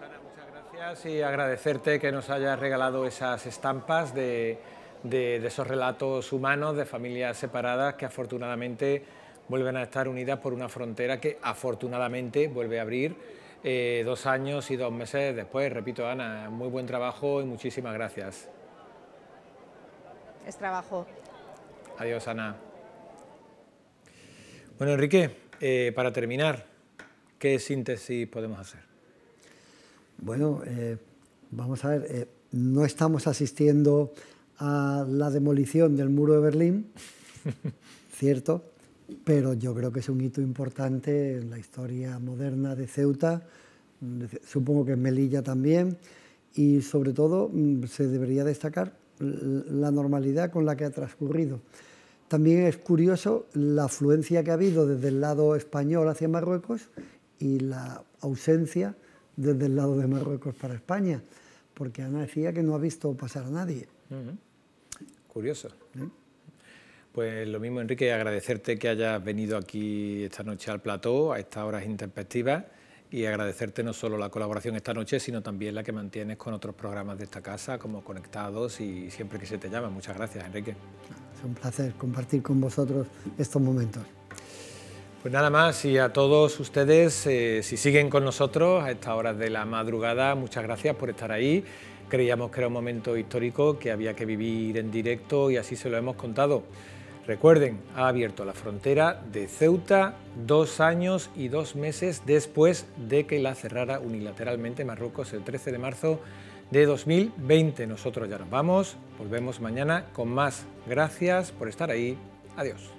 Ana, muchas gracias y agradecerte que nos hayas regalado esas estampas de esos relatos humanos de familias separadas que afortunadamente vuelven a estar unidas por una frontera que afortunadamente vuelve a abrir 2 años y 2 meses después. Repito, Ana, muy buen trabajo y muchísimas gracias. Es trabajo. Adiós, Ana. Bueno, Enrique, para terminar, ¿qué síntesis podemos hacer? Bueno, vamos a ver, no estamos asistiendo a la demolición del muro de Berlín, cierto, pero yo creo que es un hito importante en la historia moderna de Ceuta, supongo que en Melilla también, y sobre todo se debería destacar la normalidad con la que ha transcurrido. También es curioso la afluencia que ha habido desde el lado español hacia Marruecos y la ausencia desde el lado de Marruecos para España, porque Ana decía que no ha visto pasar a nadie. Curioso. Pues lo mismo, Enrique, agradecerte que hayas venido aquí esta noche al plató, a estas horas intempestivas, y agradecerte no solo la colaboración esta noche, sino también la que mantienes con otros programas de esta casa, como Conectados y Siempre que se te llama. Muchas gracias, Enrique. Es un placer compartir con vosotros estos momentos. Pues nada más, y a todos ustedes, si siguen con nosotros a estas horas de la madrugada, muchas gracias por estar ahí. Creíamos que era un momento histórico que había que vivir en directo y así se lo hemos contado. Recuerden, ha abierto la frontera de Ceuta 2 años y 2 meses después de que la cerrara unilateralmente Marruecos el 13 de marzo de 2020. Nosotros ya nos vamos, volvemos mañana con más. Gracias por estar ahí. Adiós.